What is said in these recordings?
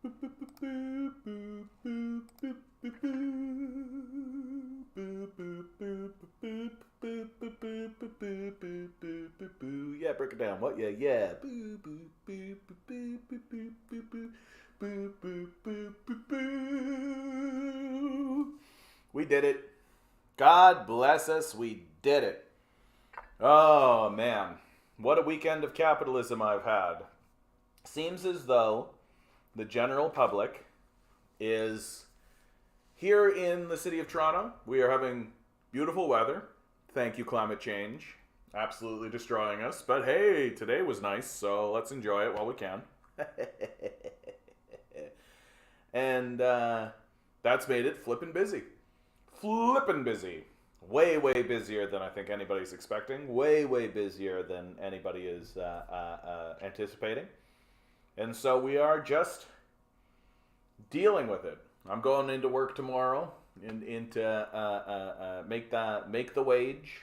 Yeah, break it down. What? Yeah. We did it. God bless us. We did it. Oh, man. What a weekend of capitalism I've had. Seems as though the general public is here in the city of Toronto. We are having beautiful weather. Thank you, climate change. Absolutely destroying us. But hey, today was nice, so let's enjoy it while we can. And that's made it flippin' busy. Flippin' busy. Way, way busier than I think anybody's expecting. Way, way busier than anybody is anticipating. And so we are just dealing with it. I'm going into work tomorrow into make the wage.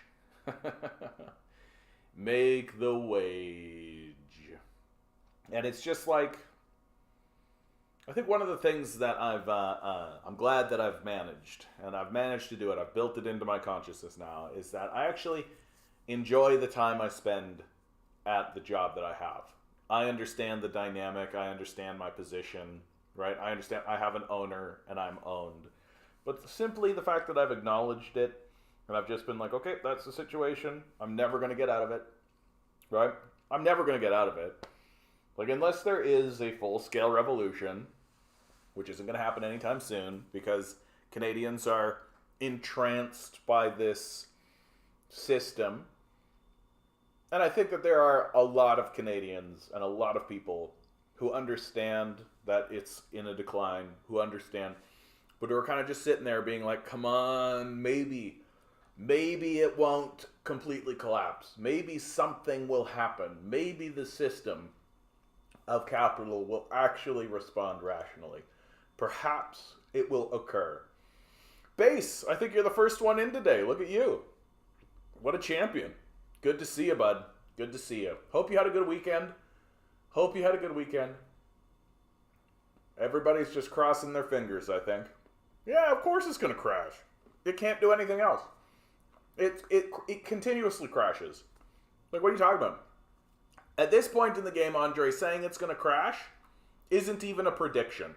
Make the wage. And it's just like, I think one of the things that I'm glad that I've managed, and I've managed to do it, I've built it into my consciousness now, is that I actually enjoy the time I spend at the job that I have. I understand the dynamic, I understand my position, right? I understand I have an owner and I'm owned. But simply the fact that I've acknowledged it, and I've just been like, okay, that's the situation, I'm never going to get out of it, right? I'm never going to get out of it. Like, unless there is a full-scale revolution, which isn't going to happen anytime soon, because Canadians are entranced by this system. And I think that there are a lot of Canadians and a lot of people who understand that it's in a decline, who understand, but who are kind of just sitting there being like, come on, maybe it won't completely collapse. Maybe something will happen. Maybe the system of capital will actually respond rationally. Perhaps it will occur. Base, I think you're the first one in today. Look at you. What a champion. Good to see you, bud. Good to see you. Hope you had a good weekend. Everybody's just crossing their fingers, I think. Yeah, of course it's going to crash. It can't do anything else. It continuously crashes. Like, what are you talking about? At this point in the game, Andre, saying it's going to crash isn't even a prediction.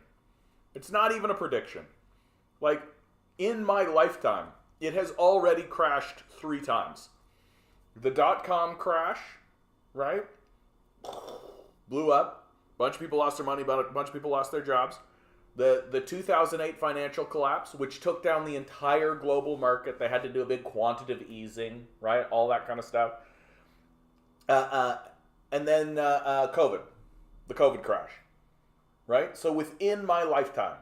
It's not even a prediction. Like, in my lifetime, it has already crashed 3 times. The dot-com crash, right? Blew up. A bunch of people lost their money, but a bunch of people lost their jobs. The 2008 financial collapse, which took down the entire global market. They had to do a big quantitative easing, right? All that kind of stuff. And then COVID, the COVID crash, right? So within my lifetime,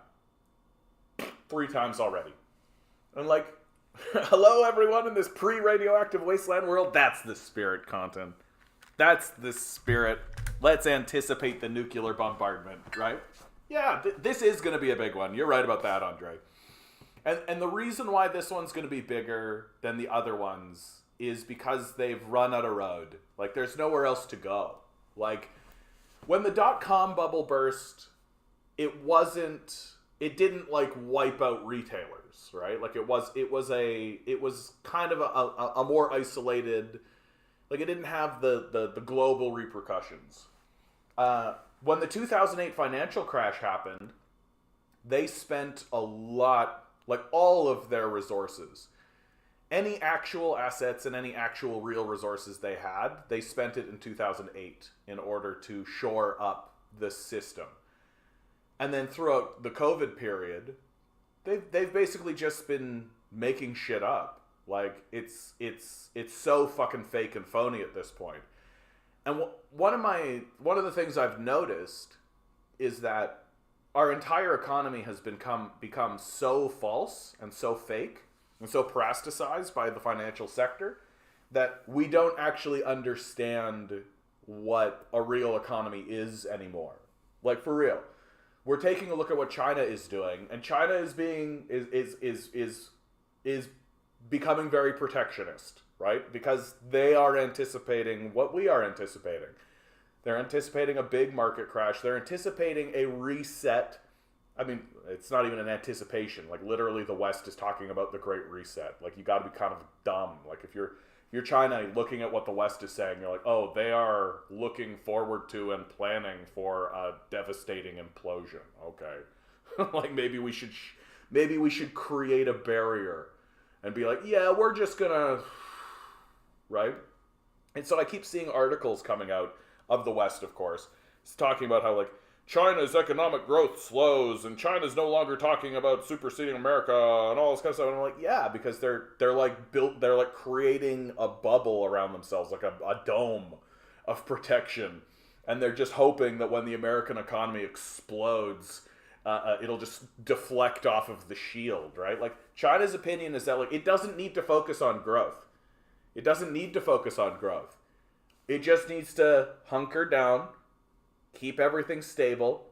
3 times already. And like, hello everyone in this pre-radioactive wasteland world. That's the spirit, content. That's the spirit. Let's anticipate the nuclear bombardment, right? Yeah, this is going to be a big one. You're right about that, Andre. And the reason why this one's going to be bigger than the other ones is because they've run out of road. Like, there's nowhere else to go. Like, when the dot-com bubble burst, it didn't like wipe out retailers, right? Like, it was kind of a more isolated, like, it didn't have the global repercussions. When the 2008 financial crash happened, they spent a lot, like all of their resources, any actual assets and any actual real resources they had, they spent it in 2008 in order to shore up the system. And then throughout the COVID period, they've basically just been making shit up. Like, it's so fucking fake and phony at this point. And one of the things I've noticed is that our entire economy has become so false and so fake and so plasticized by the financial sector that we don't actually understand what a real economy is anymore. Like, for real. We're taking a look at what China is doing, and China is becoming very protectionist, right? Because they are anticipating what we are anticipating. They're anticipating a big market crash. They're anticipating a reset. I mean, it's not even an anticipation. Like, literally, the West is talking about the Great Reset. Like, you got to be kind of dumb. Like, if you're China looking at what the West is saying, you're like, oh, they are looking forward to and planning for a devastating implosion. Okay, like maybe we should create a barrier and be like, yeah, we're just gonna, right? And so I keep seeing articles coming out of the West, of course, it's talking about how, like, China's economic growth slows and China's no longer talking about superseding America and all this kind of stuff. And I'm like, yeah, because they're like creating a bubble around themselves, like a dome of protection. And they're just hoping that when the American economy explodes, it'll just deflect off of the shield, right? Like, China's opinion is that, like, it doesn't need to focus on growth. It doesn't need to focus on growth. It just needs to hunker down, keep everything stable,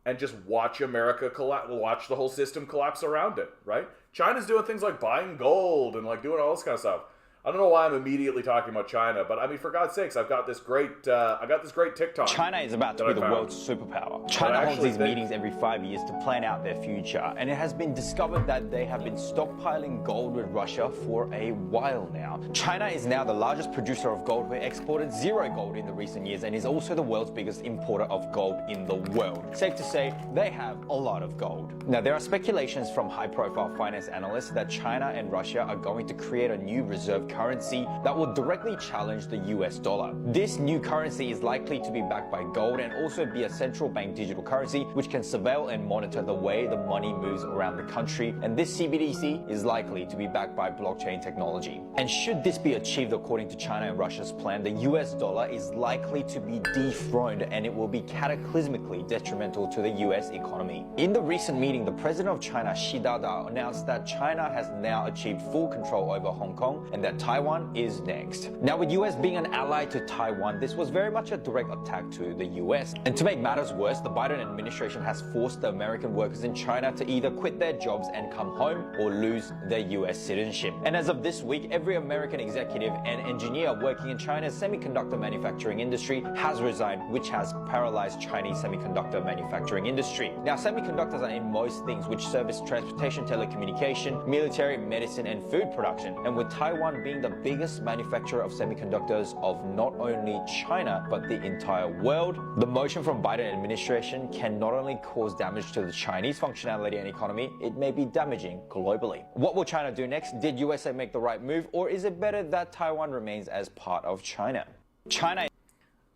and just watch America collapse, watch the whole system collapse around it, right? China's doing things like buying gold and, like, doing all this kind of stuff. I don't know why I'm immediately talking about China, but I mean, for God's sakes, I've got this great TikTok. China is about to be the world's superpower. China holds these meetings every 5 years to plan out their future, and it has been discovered that they have been stockpiling gold with Russia for a while now. China is now the largest producer of gold, who exported zero gold in the recent years, and is also the world's biggest importer of gold in the world. Safe to say, they have a lot of gold. Now, there are speculations from high-profile finance analysts that China and Russia are going to create a new reserve currency that will directly challenge the US dollar. This new currency is likely to be backed by gold and also be a central bank digital currency which can surveil and monitor the way the money moves around the country, and this CBDC is likely to be backed by blockchain technology. And should this be achieved according to China and Russia's plan, the US dollar is likely to be dethroned and it will be cataclysmically detrimental to the US economy. In the recent meeting, the president of China, Xi Jinping, announced that China has now achieved full control over Hong Kong and that Taiwan is next. Now, with US being an ally to Taiwan, this was very much a direct attack to the US. And to make matters worse, the Biden administration has forced the American workers in China to either quit their jobs and come home or lose their US citizenship. And as of this week, every American executive and engineer working in China's semiconductor manufacturing industry has resigned, which has paralyzed Chinese semiconductor manufacturing industry. Now, semiconductors are in most things which service transportation, telecommunication, military, medicine, and food production. And with Taiwan being the biggest manufacturer of semiconductors of not only China, but the entire world, the motion from Biden administration can not only cause damage to the Chinese functionality and economy, it may be damaging globally. What will China do next? Did USA make the right move, or is it better that Taiwan remains as part of China?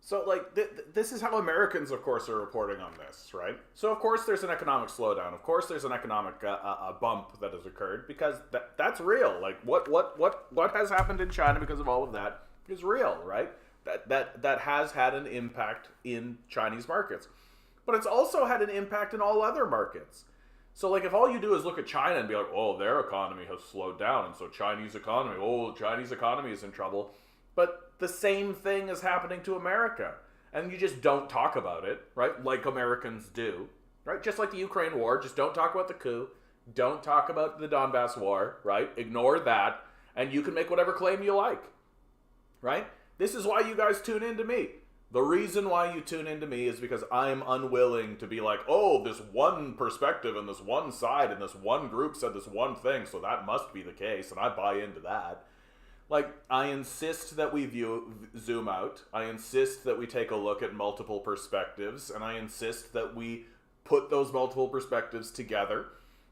So, like, this is how Americans, of course, are reporting on this, right? So, of course, there's an economic slowdown. Of course, there's an economic bump that has occurred, because that's real. Like, what has happened in China because of all of that is real, right? That has had an impact in Chinese markets. But it's also had an impact in all other markets. So, like, if all you do is look at China and be like, oh, their economy has slowed down, and so Chinese economy is in trouble. But the same thing is happening to America. And you just don't talk about it, right? Like Americans do, right? Just like the Ukraine war, just don't talk about the coup. Don't talk about the Donbass war, right? Ignore that. And you can make whatever claim you like, right? This is why you guys tune into me. The reason why you tune into me is because I'm unwilling to be like, oh, this one perspective and this one side and this one group said this one thing, so that must be the case, and I buy into that. Like, I insist that we zoom out. I insist that we take a look at multiple perspectives, and I insist that we put those multiple perspectives together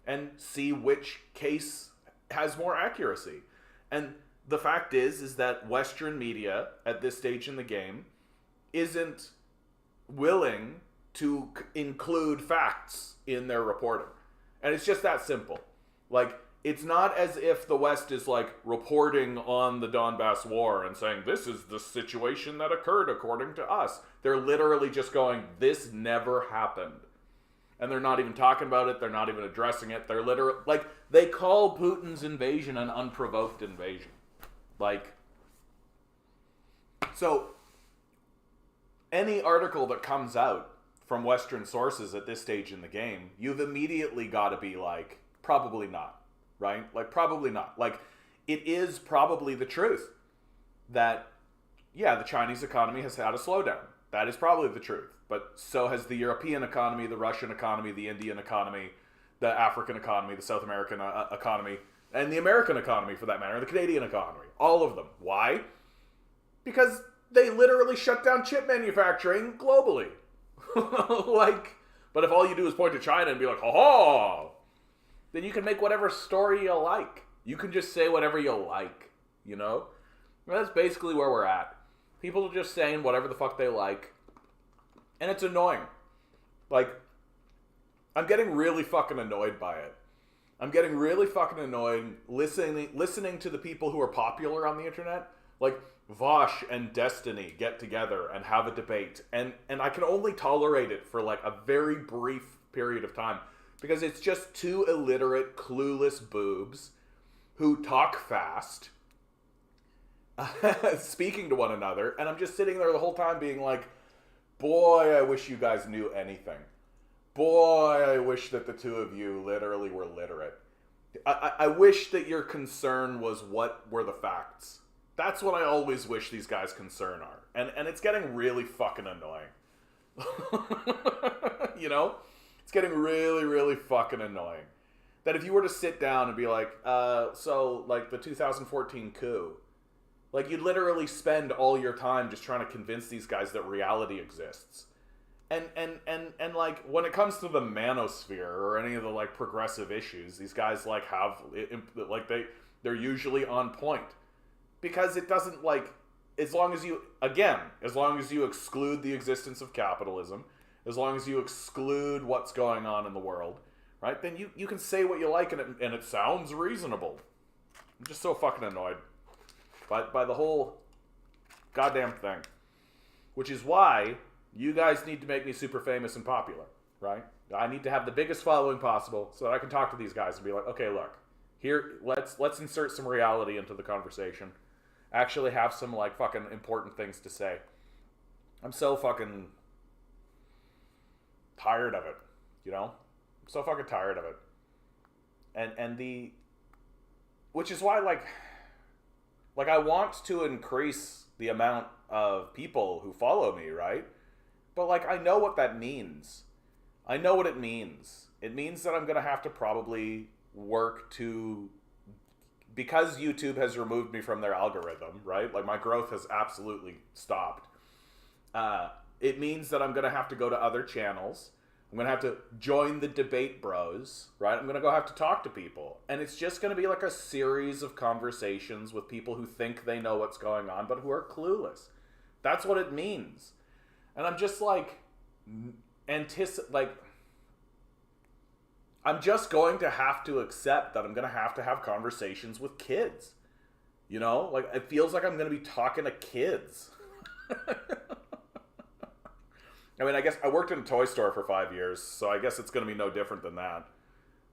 and see which case has more accuracy. And the fact is that Western media at this stage in the game isn't willing to include facts in their reporting. And it's just that simple. Like, it's not as if the West is, like, reporting on the Donbass war and saying, this is the situation that occurred according to us. They're literally just going, this never happened. And they're not even talking about it. They're not even addressing it. They're literally, like, they call Putin's invasion an unprovoked invasion. Like, so any article that comes out from Western sources at this stage in the game, you've immediately got to be like, probably not. Right? Like, probably not. Like, it is probably the truth that, yeah, the Chinese economy has had a slowdown. That is probably the truth. But so has the European economy, the Russian economy, the Indian economy, the African economy, the South American economy, and the American economy, for that matter, the Canadian economy. All of them. Why? Because they literally shut down chip manufacturing globally. But if all you do is point to China and be like, ha, then you can make whatever story you like. You can just say whatever you like, you know? That's basically where we're at. People are just saying whatever the fuck they like. And it's annoying. Like, I'm getting really fucking annoyed by it. I'm getting really fucking annoyed listening to the people who are popular on the internet. Like, Vosh and Destiny get together and have a debate. And I can only tolerate it for like a very brief period of time. Because it's just two illiterate, clueless boobs who talk fast, speaking to one another. And I'm just sitting there the whole time being like, boy, I wish you guys knew anything. Boy, I wish that the two of you literally were literate. I wish that your concern was what were the facts. That's what I always wish these guys' concern are. And it's getting really fucking annoying. You know? It's getting really, really fucking annoying. That if you were to sit down and be like, so, like, the 2014 coup, like, you'd literally spend all your time just trying to convince these guys that reality exists. And like, when it comes to the manosphere or any of the, like, progressive issues, these guys, like, have, like, they're usually on point. Because it doesn't, like, as long as you exclude the existence of capitalism, as long as you exclude what's going on in the world, right, then you can say what you like and it sounds reasonable. I'm just so fucking annoyed by the whole goddamn thing. Which is why you guys need to make me super famous and popular, right? I need to have the biggest following possible so that I can talk to these guys and be like, okay, look, here, let's insert some reality into the conversation. Actually have some, like, fucking important things to say. I'm so fucking tired of it, you know? I'm so fucking tired of it. Which is why, like I want to increase the amount of people who follow me, right? But, like, I know what that means. I know what it means. It means that I'm going to have to probably work to... Because YouTube has removed me from their algorithm, right? Like, my growth has absolutely stopped. It means that I'm going to have to go to other channels. I'm going to have to join the debate bros, right? I'm going to go have to talk to people. And it's just going to be like a series of conversations with people who think they know what's going on, but who are clueless. That's what it means. And I'm just like, I'm just going to have to accept that I'm going to have conversations with kids. You know? Like, it feels like I'm going to be talking to kids. I mean, I guess I worked in a toy store for 5 years, so I guess it's going to be no different than that.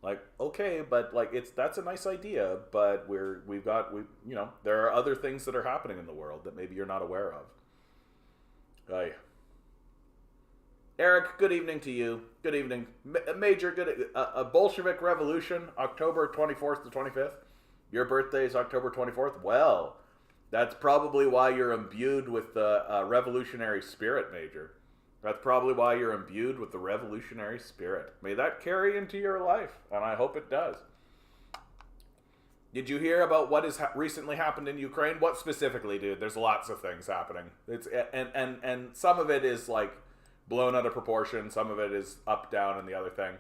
Like, okay, but, like, that's a nice idea, but you know, there are other things that are happening in the world that maybe you're not aware of. Right. Eric, good evening to you. Good evening. Major, good. A Bolshevik Revolution, October 24th to 25th. Your birthday is October 24th. Well, that's probably why you're imbued with the revolutionary spirit, Major. That's probably why you're imbued with the revolutionary spirit. May that carry into your life, and I hope it does. Did you hear about what has recently happened in Ukraine? What specifically, dude? There's lots of things happening. It's and some of it is, like, blown out of proportion. Some of it is up, down, and the other thing.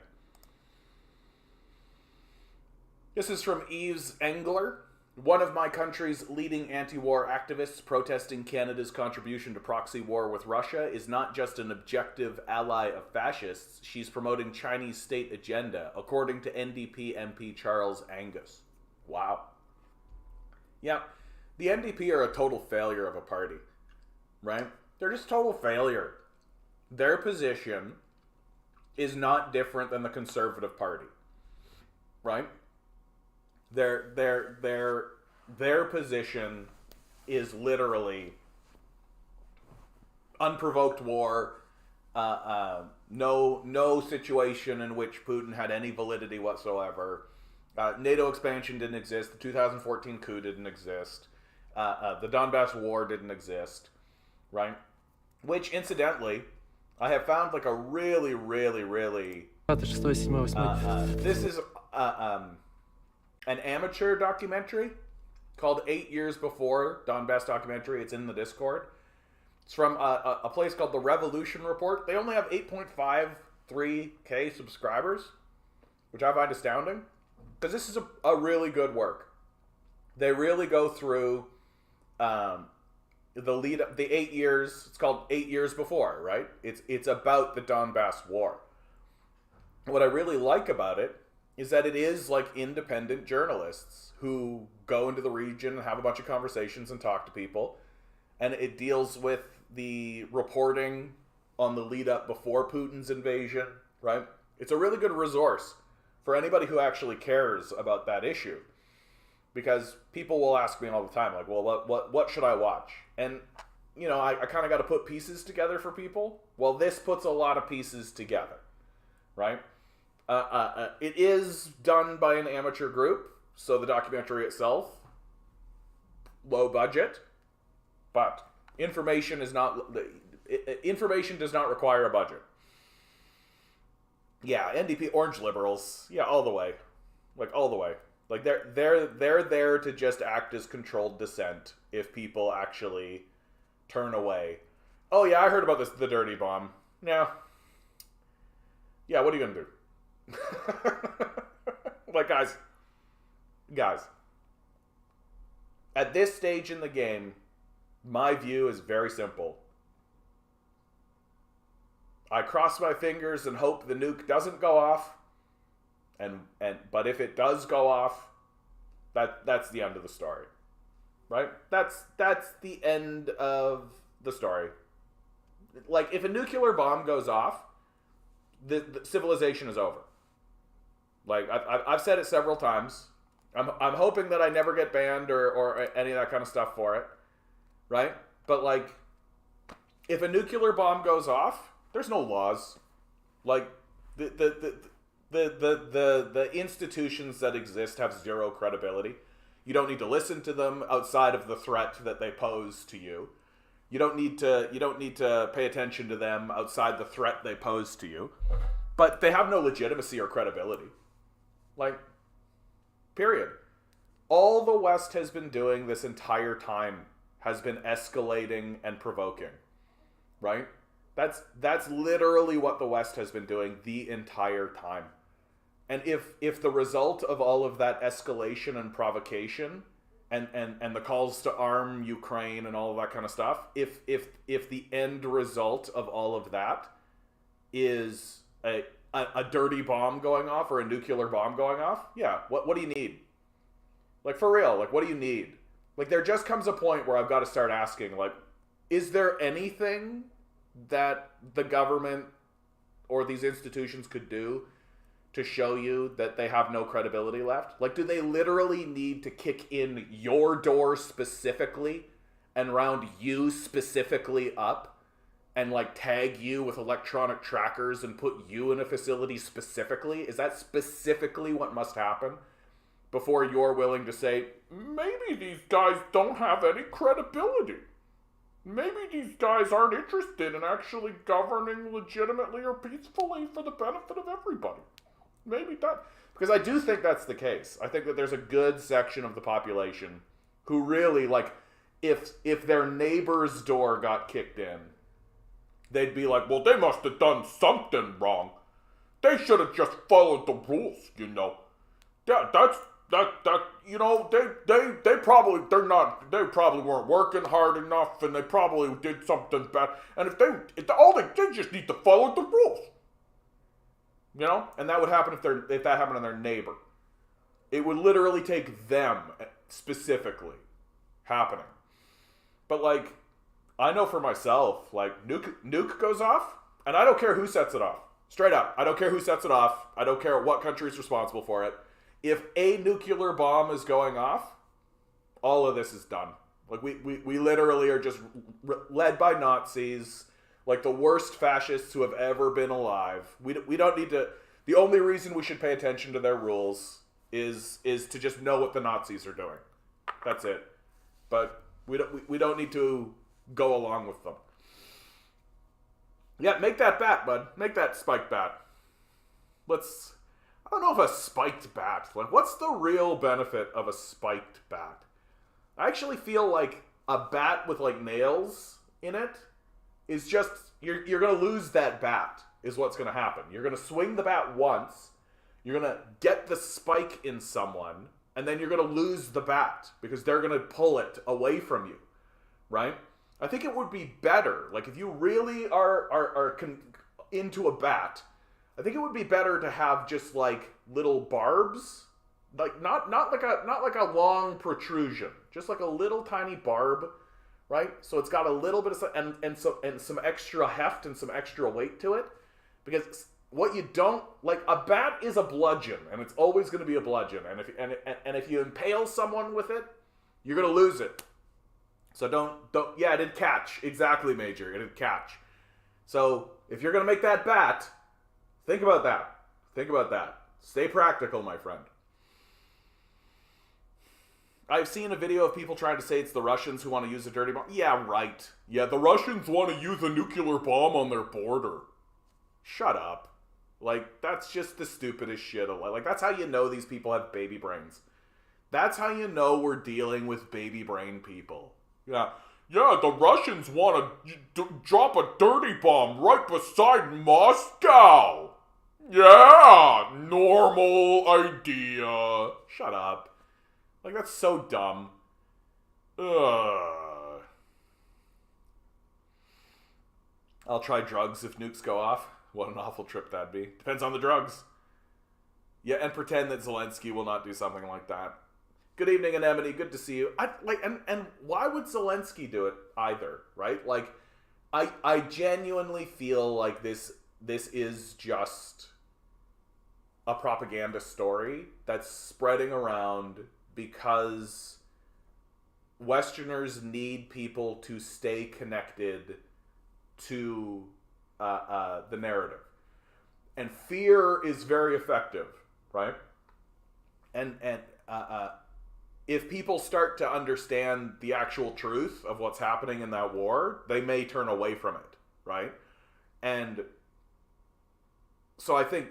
This is from Yves Engler. One of my country's leading anti-war activists protesting Canada's contribution to proxy war with Russia is not just an objective ally of fascists, she's promoting Chinese state agenda, according to NDP MP Charles Angus. Wow. Yeah, the NDP are a total failure of a party, right? They're just total failure. Their position is not different than the Conservative Party, right? Their position is literally unprovoked war, no situation in which Putin had any validity whatsoever. NATO expansion didn't exist. The 2014 coup didn't exist. The Donbass war didn't exist, right? which incidentally, I have found like a really, really, really. 6, 7, 8. This is an amateur documentary called 8 Years Before, Donbass documentary. It's in the Discord. It's from a place called the Revolution Report. They only have 8.53K subscribers, which I find astounding, because this is a really good work. They really go through the lead up, the 8 years. It's called 8 Years Before, right? It's about the Donbass War. What I really like about it is that it is like independent journalists who go into the region and have a bunch of conversations and talk to people. And it deals with the reporting on the lead up before Putin's invasion, right? It's a really good resource for anybody who actually cares about that issue. Because people will ask me all the time, like, well, what should I watch? And, you know, I kind of got to put pieces together for people. Well, this puts a lot of pieces together, right? It is done by an amateur group, so the documentary itself, low budget, but information does not require a budget. Yeah, NDP, orange liberals, yeah, all the way, like they're there to just act as controlled dissent if people actually turn away. Oh yeah, I heard about this, the dirty bomb. Yeah, what are you gonna do? Like, guys, at this stage in the game, my view is very simple. I cross my fingers and hope the nuke doesn't go off, but if it does go off, that's the end of the story, right? That's the end of the story. Like, if a nuclear bomb goes off, the civilization is over. Like, I've said it several times. I'm hoping that I never get banned or any of that kind of stuff for it, right? But, like, if a nuclear bomb goes off, there's no laws. Like, the institutions that exist have zero credibility. You don't need to listen to them outside of the threat that they pose to you. You don't need to pay attention to them outside the threat they pose to you. But they have no legitimacy or credibility. Like, period. All the West has been doing this entire time has been escalating and provoking, right? That's literally what the West has been doing the entire time. And if the result of all of that escalation and provocation and the calls to arm Ukraine and all of that kind of stuff, if the end result of all of that is a dirty bomb going off or a nuclear bomb going off, yeah, what do you need? Like, for real, like, what do you need? Like, there just comes a point where I've got to start asking, like, is there anything that the government or these institutions could do to show you that they have no credibility left? Like, do they literally need to kick in your door specifically and round you specifically up and, like, tag you with electronic trackers and put you in a facility specifically? Is that specifically what must happen before you're willing to say, maybe these guys don't have any credibility? Maybe these guys aren't interested in actually governing legitimately or peacefully for the benefit of everybody. Maybe that... Because I do think that's the case. I think that there's a good section of the population who really, like, if their neighbor's door got kicked in, they'd be like, well, they must have done something wrong. They should have just followed the rules, you know. You know, they probably weren't working hard enough, and they probably did something bad. And if they just need to follow the rules, you know. And that would happen if that happened to their neighbor. It would literally take them specifically happening. But, like, I know for myself, like, nuke goes off, and I don't care who sets it off. Straight up, I don't care who sets it off. I don't care what country is responsible for it. If a nuclear bomb is going off, all of this is done. Like, we literally are just led by Nazis, like the worst fascists who have ever been alive. We don't need to... The only reason we should pay attention to their rules is to just know what the Nazis are doing. That's it. But we don't need to go along with them. Yeah, make that bat, bud. Make that spiked bat. I don't know if a spiked bat, like, what's the real benefit of a spiked bat? I actually feel like a bat with, like, nails in it is just, you're going to lose that bat, is what's going to happen. You're going to swing the bat once, you're going to get the spike in someone, and then you're going to lose the bat, because they're going to pull it away from you, right? I think it would be better, like, if you really are into a bat, I think it would be better to have just, like, little barbs, like, not like a long protrusion, just like a little tiny barb, right? So it's got a little bit of and some extra heft and some extra weight to it, because what you don't like, a bat is a bludgeon, and it's always going to be a bludgeon, and if you impale someone with it, you're going to lose it. So don't. Yeah, it did catch. Exactly, Major. It did catch. So if you're going to make that bat, think about that. Think about that. Stay practical, my friend. I've seen a video of people trying to say it's the Russians who want to use a dirty bomb. Yeah, right. Yeah, the Russians want to use a nuclear bomb on their border. Shut up. Like, that's just the stupidest shit. Like, that's how you know these people have baby brains. That's how you know we're dealing with baby brain people. Yeah, the Russians want to drop a dirty bomb right beside Moscow. Yeah, normal idea. Shut up. Like, that's so dumb. Ugh. I'll try drugs if nukes go off. What an awful trip that'd be. Depends on the drugs. Yeah, and pretend that Zelensky will not do something like that. Good evening, Anemone. Good to see you. And why would Zelensky do it either, right? Like, I genuinely feel like this is just a propaganda story that's spreading around because Westerners need people to stay connected to the narrative. And fear is very effective, right? And if people start to understand the actual truth of what's happening in that war, they may turn away from it, right? And so I think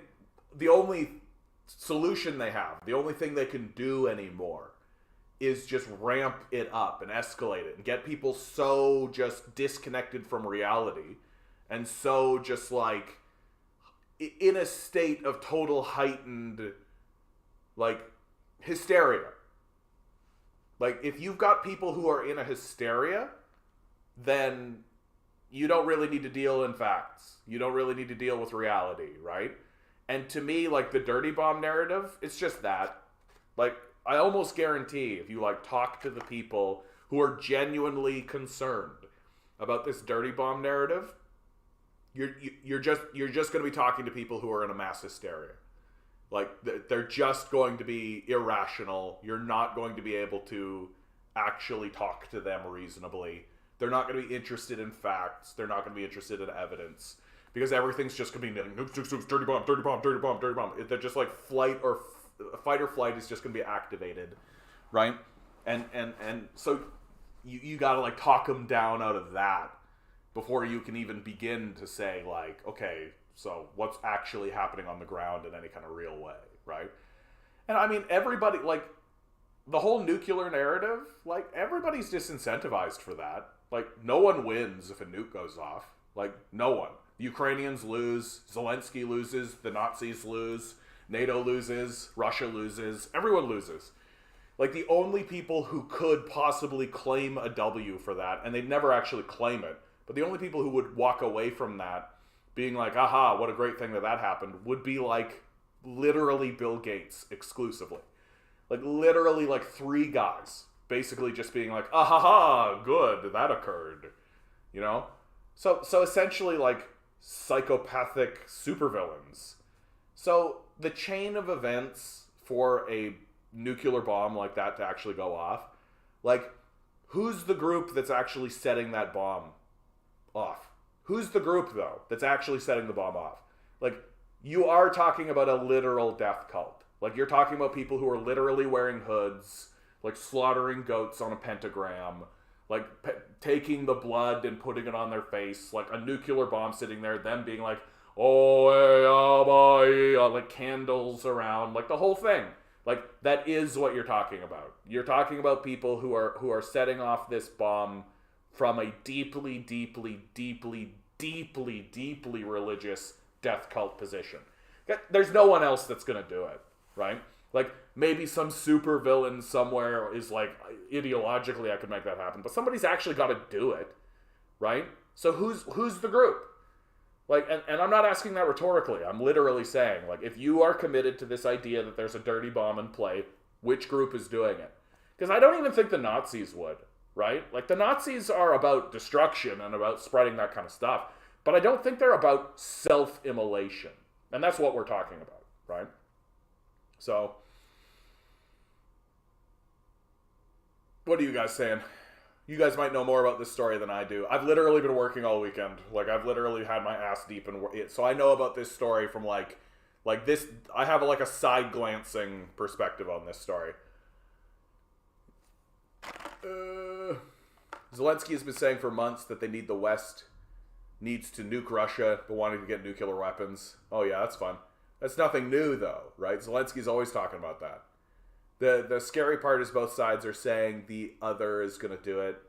the only solution they have, the only thing they can do anymore, is just ramp it up and escalate it and get people so just disconnected from reality and so just like in a state of total heightened like hysteria. Like, if you've got people who are in a hysteria, then you don't really need to deal in facts. You don't really need to deal with reality, right? And to me, like, the dirty bomb narrative, it's just that. Like, I almost guarantee if you, like, talk to the people who are genuinely concerned about this dirty bomb narrative, you're just going to be talking to people who are in a mass hysteria. Like, they're just going to be irrational. You're not going to be able to actually talk to them reasonably. They're not going to be interested in facts. They're not going to be interested in evidence. Because everything's just going to be nukes, dirty bomb, dirty bomb, dirty bomb, dirty bomb. They're just like fight or flight is just going to be activated, right? And so you got to like talk them down out of that before you can even begin to say like, okay, so what's actually happening on the ground in any kind of real way, right? And I mean, everybody, like, the whole nuclear narrative, like, everybody's disincentivized for that. Like, no one wins if a nuke goes off. Like, no one. The Ukrainians lose, Zelensky loses, the Nazis lose, NATO loses, Russia loses, everyone loses. Like, the only people who could possibly claim a W for that, and they'd never actually claim it, but the only people who would walk away from that being like, aha, what a great thing that happened, would be like literally Bill Gates exclusively. Like literally like 3 guys basically just being like, aha, good, that occurred. You know? So essentially like psychopathic supervillains. So the chain of events for a nuclear bomb like that to actually go off, like, who's the group that's actually setting that bomb off? Who's the group, though, that's actually setting the bomb off? Like, you are talking about a literal death cult. Like, you're talking about people who are literally wearing hoods, like, slaughtering goats on a pentagram. like taking the blood and putting it on their face, like a nuclear bomb sitting there, them being like, oh, hey, oh, boy, like candles around, like the whole thing. Like, that is what you're talking about. You're talking about people who are setting off this bomb from a deeply, deeply, deeply, deeply, deeply religious death cult position. There's no one else that's going to do it, right? Like, maybe some super villain somewhere is like, ideologically I could make that happen, but somebody's actually got to do it, right? So who's the group? Like, and I'm not asking that rhetorically. I'm literally saying, like, if you are committed to this idea that there's a dirty bomb in play, which group is doing it? Because I don't even think the Nazis would, right? Like, the Nazis are about destruction and about spreading that kind of stuff, but I don't think they're about self-immolation. And that's what we're talking about, right? So, what are you guys saying? You guys might know more about this story than I do. I've literally been working all weekend. Like, I've literally had my ass deep in it. So I know about this story from, like this. I have, like, a side-glancing perspective on this story. Zelensky has been saying for months that the West needs to nuke Russia, but wanting to get nuclear weapons. Oh, yeah, that's fun. That's nothing new, though, right? Zelensky's always talking about that. The scary part is both sides are saying the other is going to do it.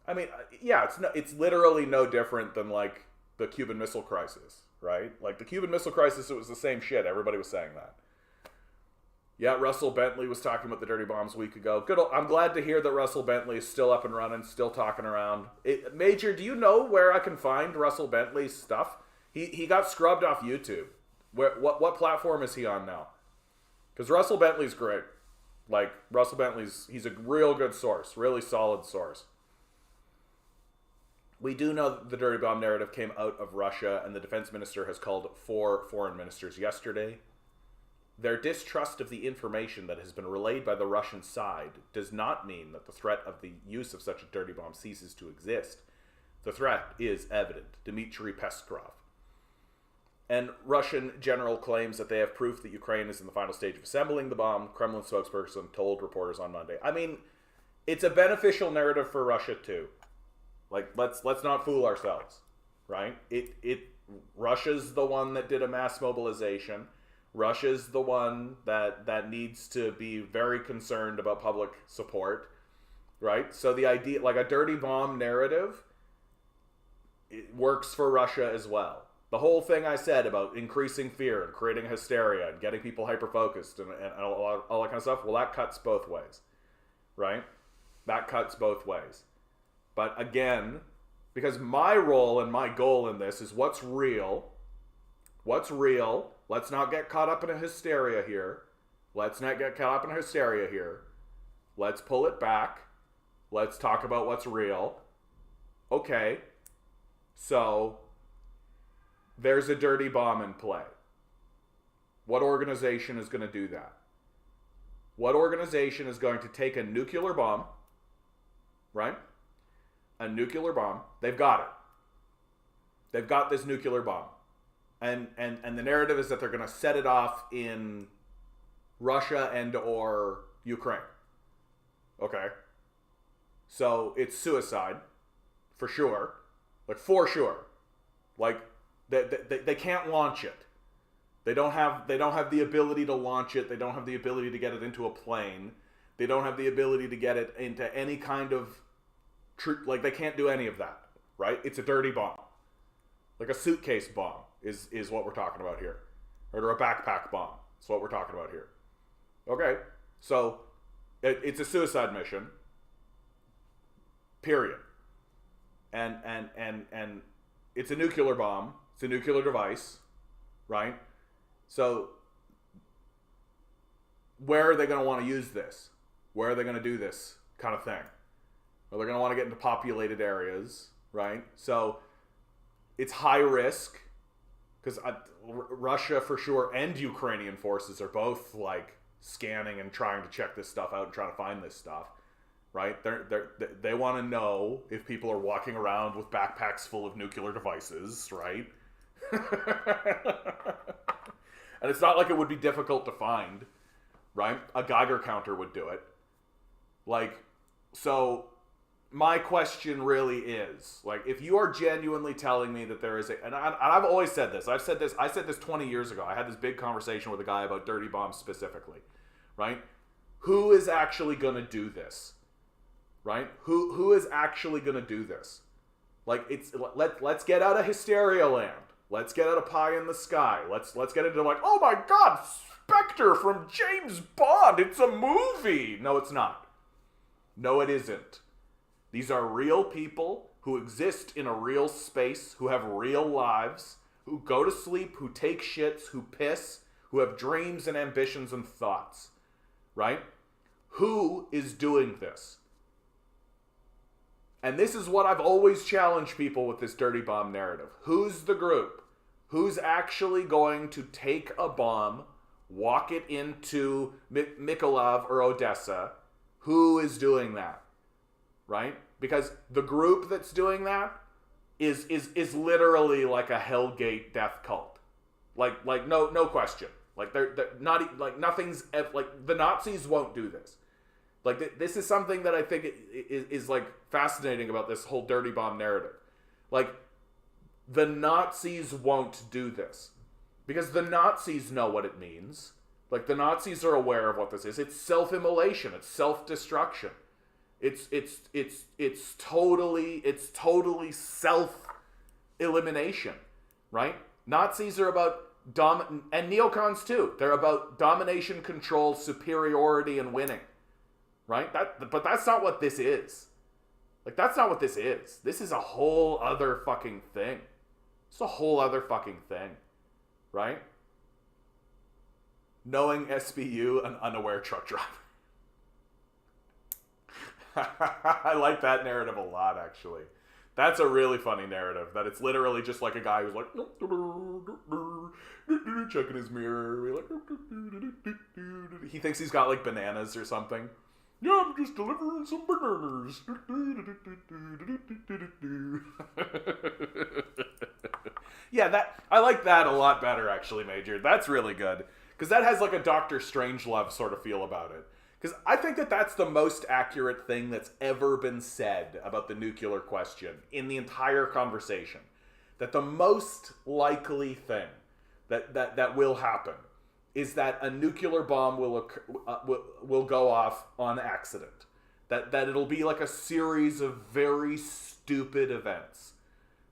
I mean, yeah, it's literally no different than, like, the Cuban Missile Crisis, right? Like, the Cuban Missile Crisis, it was the same shit. Everybody was saying that. Yeah, Russell Bentley was talking about the dirty bombs a week ago. Good. I'm glad to hear that Russell Bentley is still up and running, still talking around. Major, do you know where I can find Russell Bentley's stuff? He got scrubbed off YouTube. What platform is he on now? Because Russell Bentley's great. Like, Russell Bentley's, he's a real good source, really solid source. We do know that the dirty bomb narrative came out of Russia, and the defense minister has called 4 foreign ministers yesterday. Their distrust of the information that has been relayed by the Russian side does not mean that the threat of the use of such a dirty bomb ceases to exist. The threat is evident. Dmitry Peskov. And Russian general claims that they have proof that Ukraine is in the final stage of assembling the bomb. Kremlin spokesperson told reporters on Monday. I mean, it's a beneficial narrative for Russia too. Like, let's not fool ourselves, right? Russia's the one that did a mass mobilization. Russia's the one that needs to be very concerned about public support, right? So the idea, like a dirty bomb narrative, it works for Russia as well. The whole thing I said about increasing fear and creating hysteria and getting people hyper-focused and all that kind of stuff, well, that cuts both ways, right? That cuts both ways. But again, because my role and my goal in this is what's real. What's real? Let's not get caught up in a hysteria here. Let's pull it back. Let's talk about what's real. Okay, so there's a dirty bomb in play. What organization is going to do that? What organization is going to take a nuclear bomb, right? A nuclear bomb. They've got it. They've got this nuclear bomb. And the narrative is that they're going to set it off in Russia and or Ukraine. Okay. So it's suicide, for sure. Like, for sure. Like, they can't launch it. They don't have the ability to launch it. They don't have the ability to get it into a plane. They don't have the ability to get it into any kind of like, they can't do any of that, right? It's a dirty bomb. Like a suitcase bomb is what we're talking about here. Or a backpack bomb. That's what we're talking about here. Okay. So it's a suicide mission. Period. And it's a nuclear bomb. It's a nuclear device, right? So where are they going to want to use this? Where are they going to do this kind of thing? Well, they're going to want to get into populated areas, right? So it's high risk because Russia for sure and Ukrainian forces are both like scanning and trying to check this stuff out and trying to find this stuff, right? They want to know if people are walking around with backpacks full of nuclear devices, right? And it's not like it would be difficult to find, right? A Geiger counter would do it. Like, so my question really is, like, if you are genuinely telling me that there is and I've always said this. I said this 20 years ago. I had this big conversation with a guy about dirty bombs specifically, right? Who is actually going to do this, right? Who is actually going to do this? Like, let's get out of Hysteria Land. Let's get out of Pie in the Sky. Let's get into, like, oh my God, Spectre from James Bond. It's a movie. No, it's not. No, it isn't. These are real people who exist in a real space, who have real lives, who go to sleep, who take shits, who piss, who have dreams and ambitions and thoughts, right? Who is doing this? And this is what I've always challenged people with this dirty bomb narrative. Who's the group? Who's actually going to take a bomb, walk it into Mykolaiv or Odessa? Who is doing that? Right? Because the group that's doing that is literally like a Hellgate death cult. Like no question. Like they're not, like, nothing's, like, the Nazis won't do this. Like, this is something that I think is like fascinating about this whole dirty bomb narrative. Like, the Nazis won't do this because the Nazis know what it means. Like, the Nazis are aware of what this is. It's self-immolation. It's self-destruction. It's totally self-elimination, right? Nazis are about and neocons too. They're about domination, control, superiority, and winning, right? But that's not what this is. Like, that's not what this is. This is a whole other fucking thing. It's a whole other fucking thing, right? Knowing SBU, an unaware truck driver. I like that narrative a lot, actually. That's a really funny narrative, that it's literally just like a guy who's like checking his mirror, like, he thinks he's got like bananas or something. Yeah, I'm just delivering some bananas. Yeah, I like that a lot better, actually, Major. That's really good, because that has like a Dr. Strangelove sort of feel about it. Because I think that that's the most accurate thing that's ever been said about the nuclear question in the entire conversation. That the most likely thing that will happen is that a nuclear bomb will go off on accident. That it'll be like a series of very stupid events.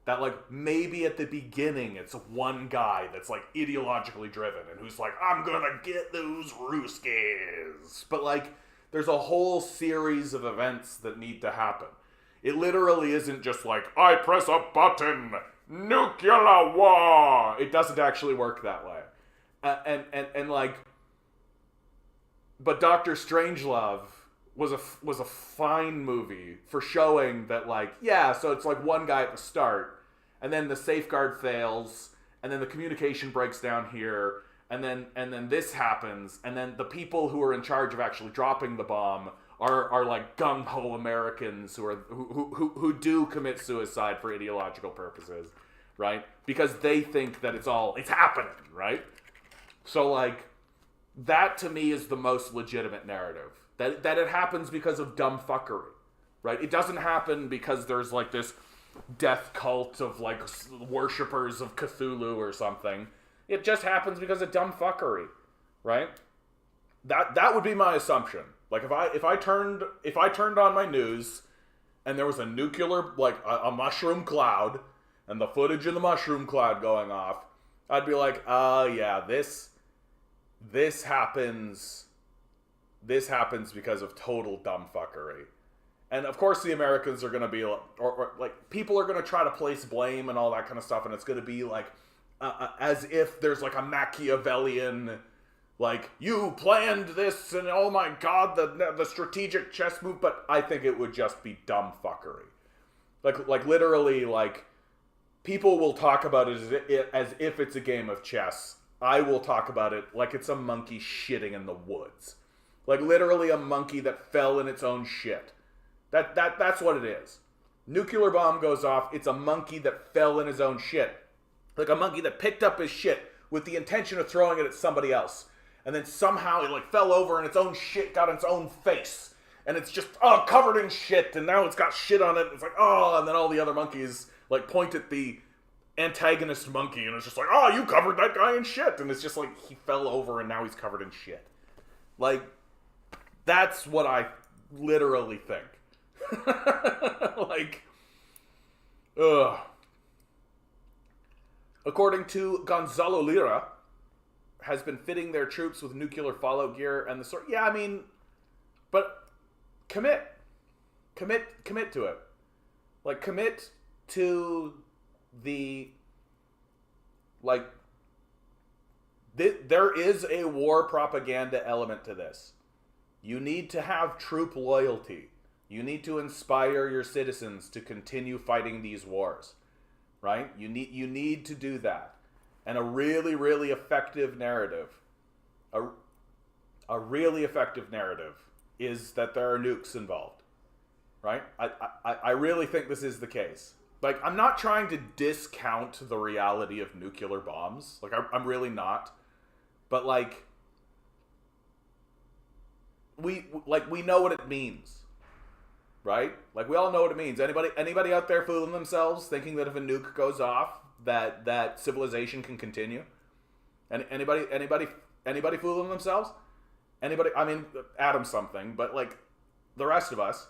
That, like, maybe at the beginning it's one guy that's, like, ideologically driven and who's like, I'm gonna get those Ruskies. But, like, there's a whole series of events that need to happen. It literally isn't just like, I press a button, nuclear war. It doesn't actually work that way. And like, but Dr. Strangelove was a fine movie for showing that, like, yeah, so it's like one guy at the start, and then the safeguard fails, and then the communication breaks down here, and then this happens, and then the people who are in charge of actually dropping the bomb are like gung-ho Americans who do commit suicide for ideological purposes, right? Because they think that it's happening, right? So, like, that to me is the most legitimate narrative. That it happens because of dumb fuckery, right? It doesn't happen because there's, like, this death cult of, like, worshippers of Cthulhu or something. It just happens because of dumb fuckery, right? That would be my assumption. Like, if I turned on my news and there was a nuclear, like, a mushroom cloud and the footage of the mushroom cloud going off, I'd be like, yeah, this happens because of total dumb fuckery. And of course the Americans are going to be like, or like, people are going to try to place blame and all that kind of stuff, and it's going to be like as if there's like a Machiavellian, like, you planned this and oh my god, the strategic chess move. But I think it would just be dumb fuckery. Like literally, like, people will talk about it as if it's a game of chess. I will talk about it like it's a monkey shitting in the woods. Like, literally a monkey that fell in its own shit. That's what it is. Nuclear bomb goes off, it's a monkey that fell in his own shit. Like a monkey that picked up his shit with the intention of throwing it at somebody else. And then somehow it, like, fell over and its own shit got its own face. and it's just covered in shit, and now it's got shit on it. It's like and then all the other monkeys like point at the antagonist monkey, and it's just like you covered that guy in shit, and it's just like he fell over and now he's covered in shit. Like that's what I literally think. Like, ugh. According to Gonzalo Lira, has been fitting their troops with nuclear fallout gear and the sort. Yeah, I mean, but commit to it. Like, commit to the, like, there is a war propaganda element to this. You need to have troop loyalty. You need to inspire your citizens to continue fighting these wars, right? You need to do that. And a really, really effective narrative, a really effective narrative is that there are nukes involved, right? I really think this is the case. Like, I'm not trying to discount the reality of nuclear bombs. Like, I'm really not. But, like, we know what it means, right? Like, we all know what it means. Anybody out there fooling themselves, thinking that if a nuke goes off, that civilization can continue? Anybody fooling themselves? Anybody? I mean, Adam something, but like the rest of us,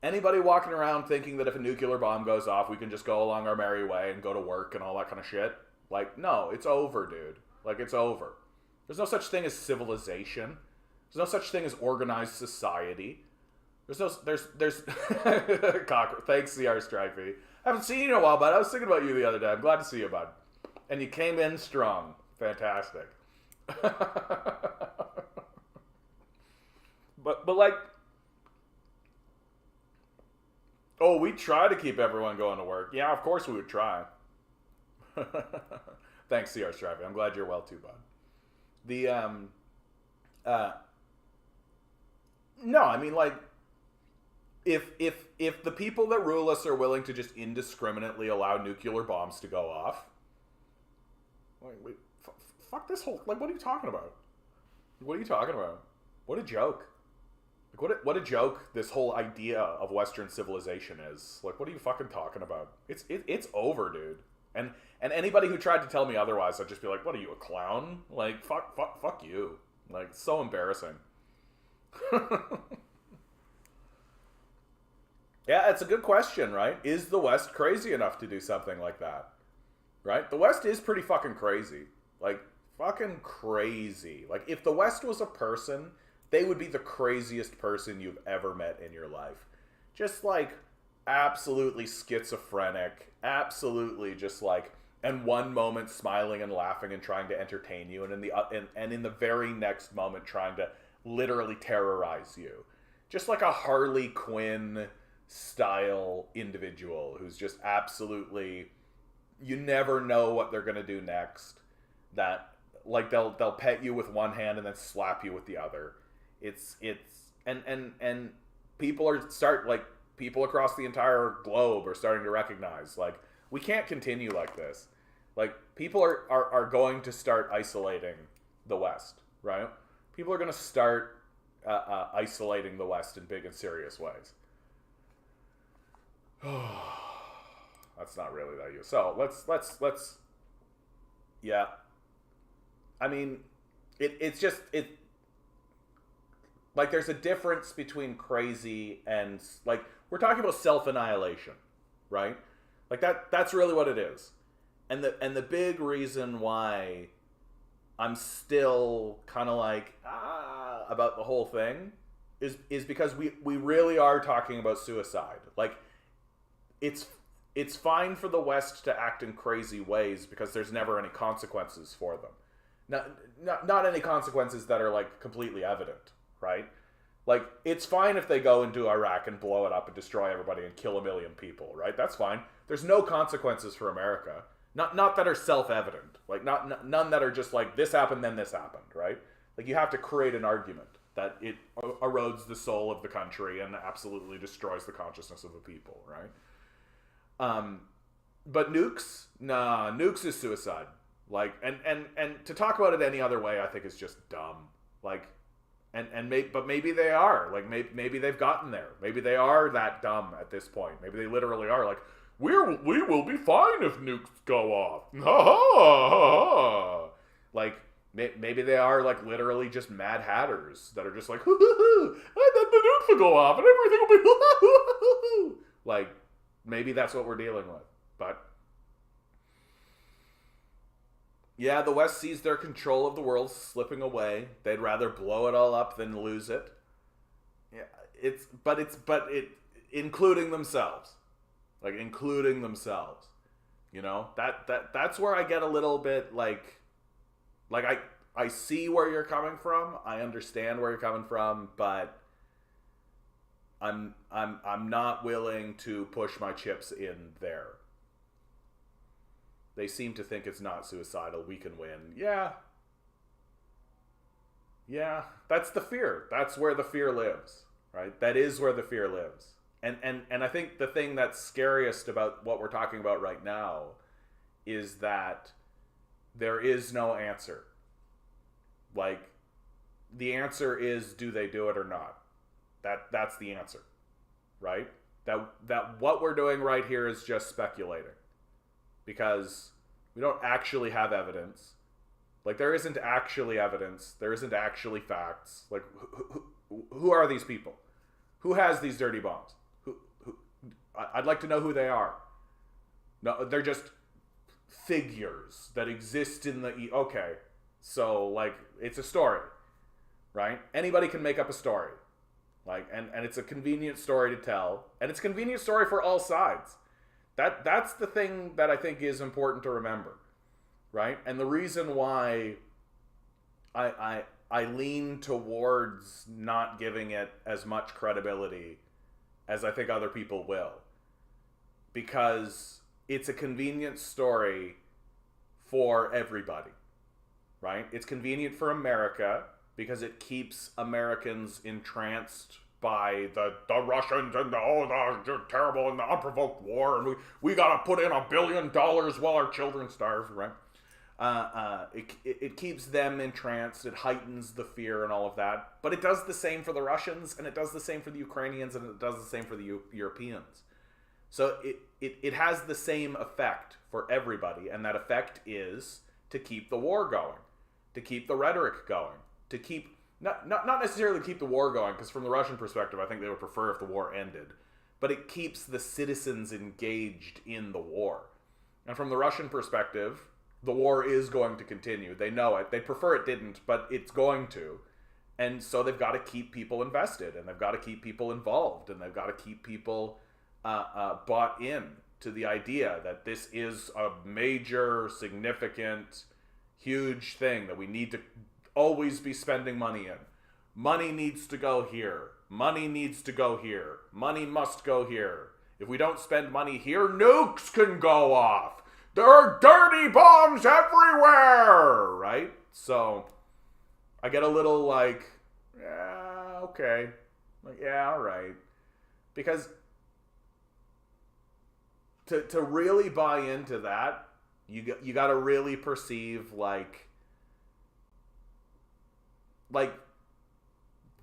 anybody walking around thinking that if a nuclear bomb goes off, we can just go along our merry way and go to work and all that kind of shit? Like, no, it's over, dude. Like, it's over. There's no such thing as civilization. There's no such thing as organized society. There's Cocker. Thanks, CR Stripey. I haven't seen you in a while, bud. I was thinking about you the other day. I'm glad to see you, bud. And you came in strong. Fantastic. but like, we try to keep everyone going to work. Yeah, of course we would try. Thanks, CR Stripey. I'm glad you're well too, bud. No, I mean, like, if the people that rule us are willing to just indiscriminately allow nuclear bombs to go off, wait, fuck this whole, like, what are you talking about? What are you talking about? What a joke. Like, what a joke this whole idea of Western civilization is. Like, what are you fucking talking about? It's over, dude. And anybody who tried to tell me otherwise, I'd just be like, what are you, a clown? Like, fuck you. Like, it's so embarrassing. Yeah, it's a good question, right? Is the West crazy enough to do something like that? Right? The West is pretty fucking crazy. Like, fucking crazy. Like, if the West was a person, they would be the craziest person you've ever met in your life. Just, like, absolutely schizophrenic. Absolutely just, like, and one moment smiling and laughing and trying to entertain you, and in the very next moment trying to literally terrorize you. Just like a Harley Quinn style individual who's just absolutely, you never know what they're gonna do next. That, like, they'll pet you with one hand and then slap you with the other. And people across the entire globe are starting to recognize, like, we can't continue like this. Like, people are going to start isolating the West, right? People are going to start isolating the West in big and serious ways. That's not really that useful. So let's. Yeah. I mean, it's just like, there's a difference between crazy and, like, we're talking about self-annihilation, right? Like, that's really what it is. And the big reason why I'm still kind of like, about the whole thing is because we really are talking about suicide. Like, it's fine for the West to act in crazy ways because there's never any consequences for them. Not any consequences that are, like, completely evident, right? Like, it's fine if they go into Iraq and blow it up and destroy everybody and kill 1 million people, right? That's fine. There's no consequences for America. Not that are self-evident. Like, none that are just like, this happened, then this happened, right? Like, you have to create an argument that it erodes the soul of the country and absolutely destroys the consciousness of the people, right? But nukes? Nah, nukes is suicide. Like, and to talk about it any other way, I think, is just dumb. Like, But maybe they are. Like, maybe they've gotten there. Maybe they are that dumb at this point. Maybe they literally are like, we will be fine if nukes go off. Ha ha ha. Like, maybe they are like literally just mad hatters that are just like, hoo hoo hoo, and then the nukes will go off and everything will be hoo hoo hoo hoo. Like, maybe that's what we're dealing with. But yeah, the West sees their control of the world slipping away. They'd rather blow it all up than lose it. Yeah, it's including themselves. Like, including themselves. You know? That's where I get a little bit like I see where you're coming from. I understand where you're coming from, but I'm not willing to push my chips in there. They seem to think it's not suicidal. We can win. Yeah. Yeah. That's the fear. That's where the fear lives, right? That is where the fear lives. And I think the thing that's scariest about what we're talking about right now is that there is no answer. Like, the answer is, do they do it or not? That's the answer, right? That what we're doing right here is just speculating. Because we don't actually have evidence. Like, there isn't actually evidence. There isn't actually facts. Like, who are these people? Who has these dirty bombs? I'd like to know who they are. No, they're just figures that exist in the... Okay, so, like, it's a story, right? Anybody can make up a story. Like, and it's a convenient story to tell. And it's a convenient story for all sides. That's the thing that I think is important to remember, right? And the reason why I lean towards not giving it as much credibility as I think other people will, because it's a convenient story for everybody, right? It's convenient for America because it keeps Americans entranced by the Russians and the terrible and the unprovoked war, and we gotta put in $1 billion while our children starve, right? It keeps them entranced. It heightens the fear and all of that. But it does the same for the Russians, and it does the same for the Ukrainians, and it does the same for the Europeans. So it has the same effect for everybody, and that effect is to keep the war going, to keep the rhetoric going, to keep... Not necessarily keep the war going, because from the Russian perspective, I think they would prefer if the war ended. But it keeps the citizens engaged in the war. And from the Russian perspective, the war is going to continue. They know it. They prefer it didn't, but it's going to. And so they've got to keep people invested, and they've got to keep people involved, and they've got to keep people bought in to the idea that this is a major, significant, huge thing that we need to always be spending money in. Money needs to go here. Money needs to go here. Money must go here. If we don't spend money here, nukes can go off. There are dirty bombs everywhere, right? So I get a little like, yeah, okay. Like, yeah, all right. Because to really buy into that, you got to really perceive like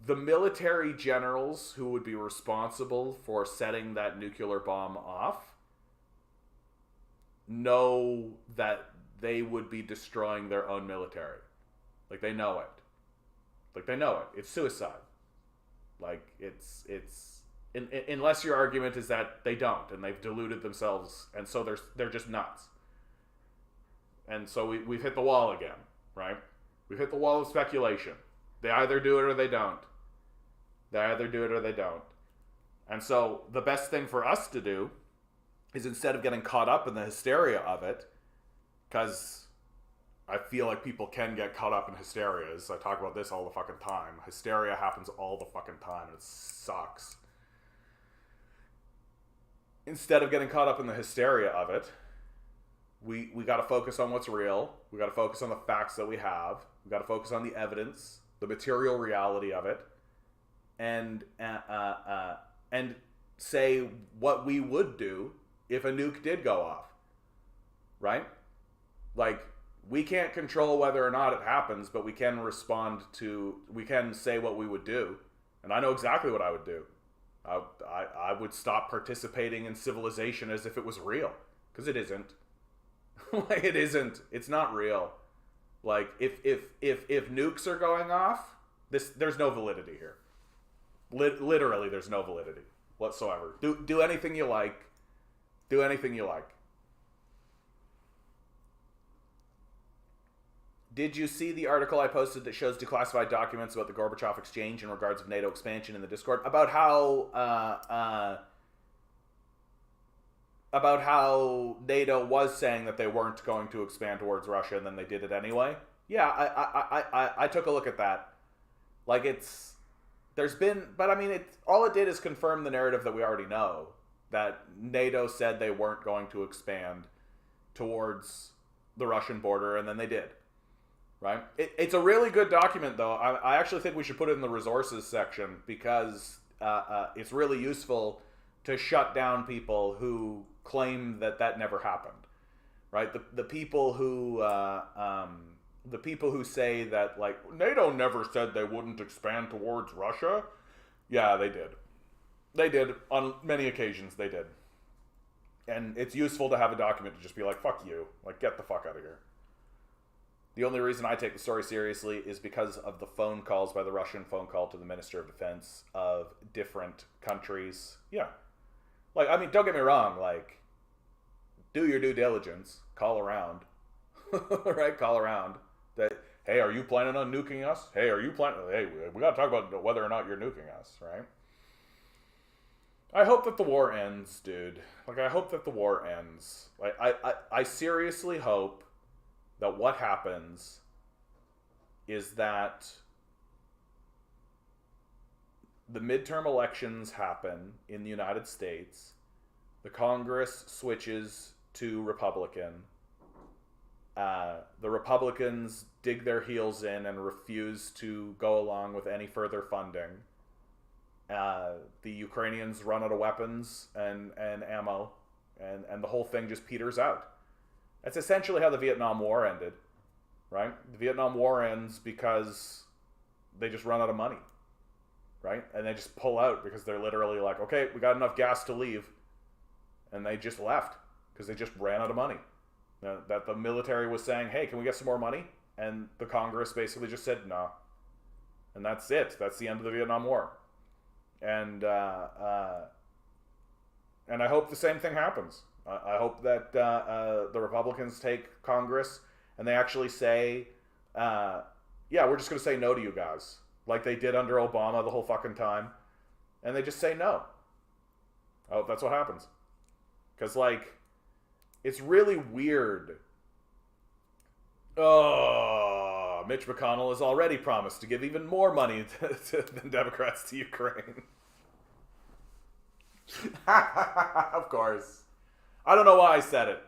the military generals who would be responsible for setting that nuclear bomb off know that they would be destroying their own military. Like, they know it. Like, they know it. It's suicide. Like, it's unless your argument is that they don't, and they've deluded themselves, and so they're just nuts. And so we've hit the wall again, right? We've hit the wall of speculation. They either do it or they don't. They either do it or they don't. And so the best thing for us to do is, instead of getting caught up in the hysteria of it, because I feel like people can get caught up in hysterias. I talk about this all the fucking time. Hysteria happens all the fucking time. It sucks. Instead of getting caught up in the hysteria of it, we got to focus on what's real. We got to focus on the facts that we have. We got to focus on the evidence, the material reality of it, and say what we would do if a nuke did go off, right? Like, we can't control whether or not it happens, but we can say what we would do. And I know exactly what I would do. I would stop participating in civilization as if it was real. Because it isn't. Like, it isn't. It's not real. Like, if nukes are going off, there's no validity here. Literally, there's no validity whatsoever. Do anything you like. Do anything you like. Did you see the article I posted that shows declassified documents about the Gorbachev exchange in regards of NATO expansion in the Discord? About how NATO was saying that they weren't going to expand towards Russia, and then they did it anyway? Yeah, I took a look at that. Like, all it did is confirm the narrative that we already know, that NATO said they weren't going to expand towards the Russian border, and then they did. Right? It's a really good document, though. I actually think we should put it in the resources section, because it's really useful to shut down people who claim that never happened. Right? The people who say that, like, NATO never said they wouldn't expand towards Russia. Yeah, they did. They did. On many occasions, they did. And it's useful to have a document to just be like, fuck you. Like, get the fuck out of here. The only reason I take the story seriously is because of the phone calls by the Russian phone call to the Minister of Defense of different countries. Yeah. Like, I mean, don't get me wrong. Like, do your due diligence. Call around. Right? Call around. That, hey, are you planning on nuking us? Hey, we got to talk about whether or not you're nuking us, right? I hope that the war ends, dude. Like, I hope that the war ends. Like, I seriously hope that what happens is that the midterm elections happen in the United States, the Congress switches to Republican, the Republicans dig their heels in and refuse to go along with any further funding, the Ukrainians run out of weapons and ammo, and the whole thing just peters out. That's essentially how the Vietnam War ended, right? The Vietnam War ends because they just run out of money, right? And they just pull out because they're literally like, okay, we got enough gas to leave. And they just left because they just ran out of money. That the military was saying, hey, can we get some more money? And the Congress basically just said, no. And that's it. That's the end of the Vietnam War. And I hope the same thing happens. I hope that the Republicans take Congress and they actually say, yeah, we're just going to say no to you guys. Like they did under Obama the whole fucking time. And they just say no. I hope that's what happens. Because, like, it's really weird. Oh, Mitch McConnell has already promised to give even more money than Democrats to Ukraine. Of course. I don't know why I said it.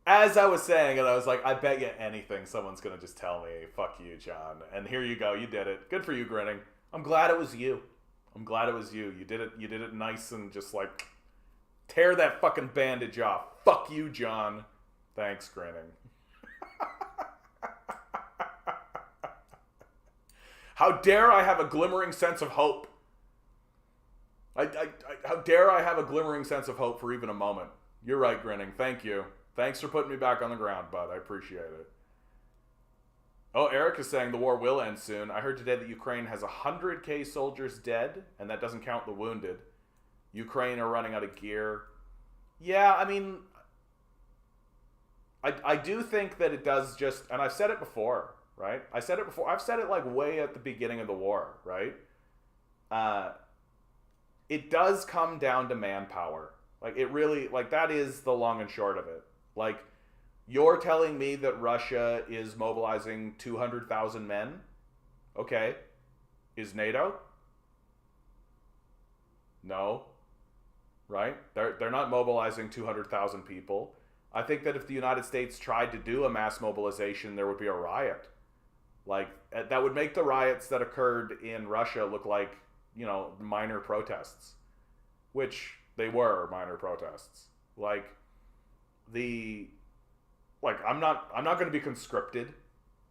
As I was saying it, I was like, I bet you anything someone's going to just tell me, fuck you, John. And here you go. You did it. Good for you, Grinning. I'm glad it was you. I'm glad it was you. You did it nice and just like, tear that fucking bandage off. Fuck you, John. Thanks, Grinning. How dare I have a glimmering sense of hope? How dare I have a glimmering sense of hope for even a moment? You're right, Grinning. Thank you. Thanks for putting me back on the ground, bud. I appreciate it. Oh, Eric is saying the war will end soon. I heard today that Ukraine has 100,000 soldiers dead, and that doesn't count the wounded. Ukraine are running out of gear. Yeah, I mean, I do think that it does just, and I've said it before, right? I've said it like way at the beginning of the war, right? It does come down to manpower. Like, it really, like, that is the long and short of it. Like, you're telling me that Russia is mobilizing 200,000 men? Okay. Is NATO? No. Right? They're not mobilizing 200,000 people. I think that if the United States tried to do a mass mobilization, there would be a riot. Like, that would make the riots that occurred in Russia look like, you know, minor protests. Which they were minor protests. Like, like, I'm not going to be conscripted.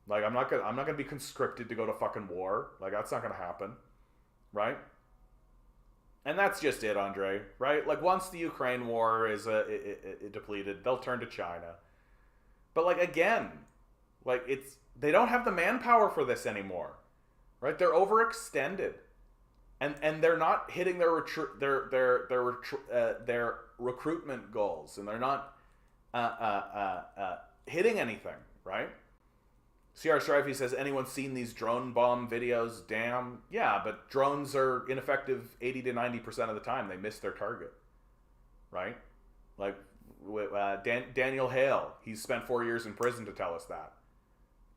Like, I'm not going to be conscripted to go to fucking war. Like, that's not going to happen. Right? And that's just it, Andre. Right? Like, once the Ukraine war is depleted, they'll turn to China. But, like, again, like, they don't have the manpower for this anymore. Right? They're overextended. And they're not hitting their recruitment goals, and they're not hitting anything, right? CR Strifey says, anyone seen these drone bomb videos? Damn. Yeah, but drones are ineffective 80 to 90% of the time. They miss their target, right? Like Daniel Hale, he's spent 4 years in prison to tell us that.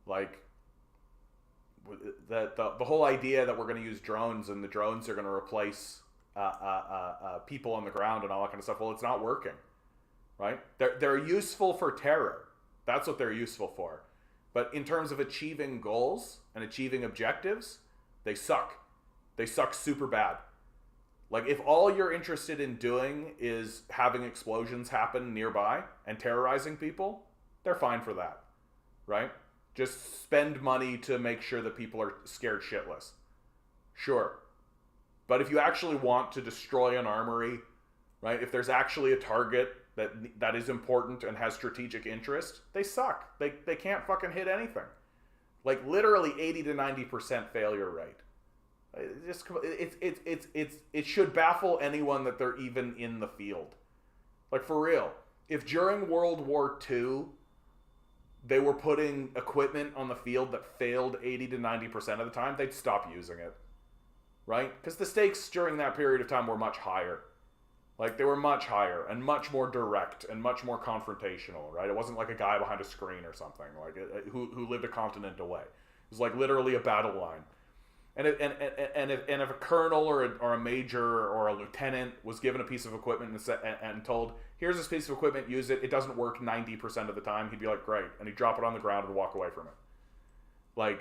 Like, the whole idea that we're going to use drones and the drones are going to replace people on the ground and all that kind of stuff. Well, it's not working, right? They're useful for terror. That's what they're useful for. But in terms of achieving goals and achieving objectives, they suck. They suck super bad. Like, if all you're interested in doing is having explosions happen nearby and terrorizing people, they're fine for that, right? Just spend money to make sure that people are scared shitless. Sure. But if you actually want to destroy an armory, right? If there's actually a target that is important and has strategic interest, they suck. They can't fucking hit anything. Like, literally 80 to 90% failure rate. It should baffle anyone that they're even in the field. Like, for real. If during World War II they were putting equipment on the field that failed 80 to 90% of the time, they'd stop using it. Right? Because the stakes during that period of time were much higher. Like, they were much higher and much more direct and much more confrontational, right? It wasn't like a guy behind a screen or something, like who lived a continent away. It was like literally a battle line. And if a colonel or a major or a lieutenant was given a piece of equipment and told, here's this piece of equipment, use it, it doesn't work 90% of the time, he'd be like, great. And he'd drop it on the ground and walk away from it. Like,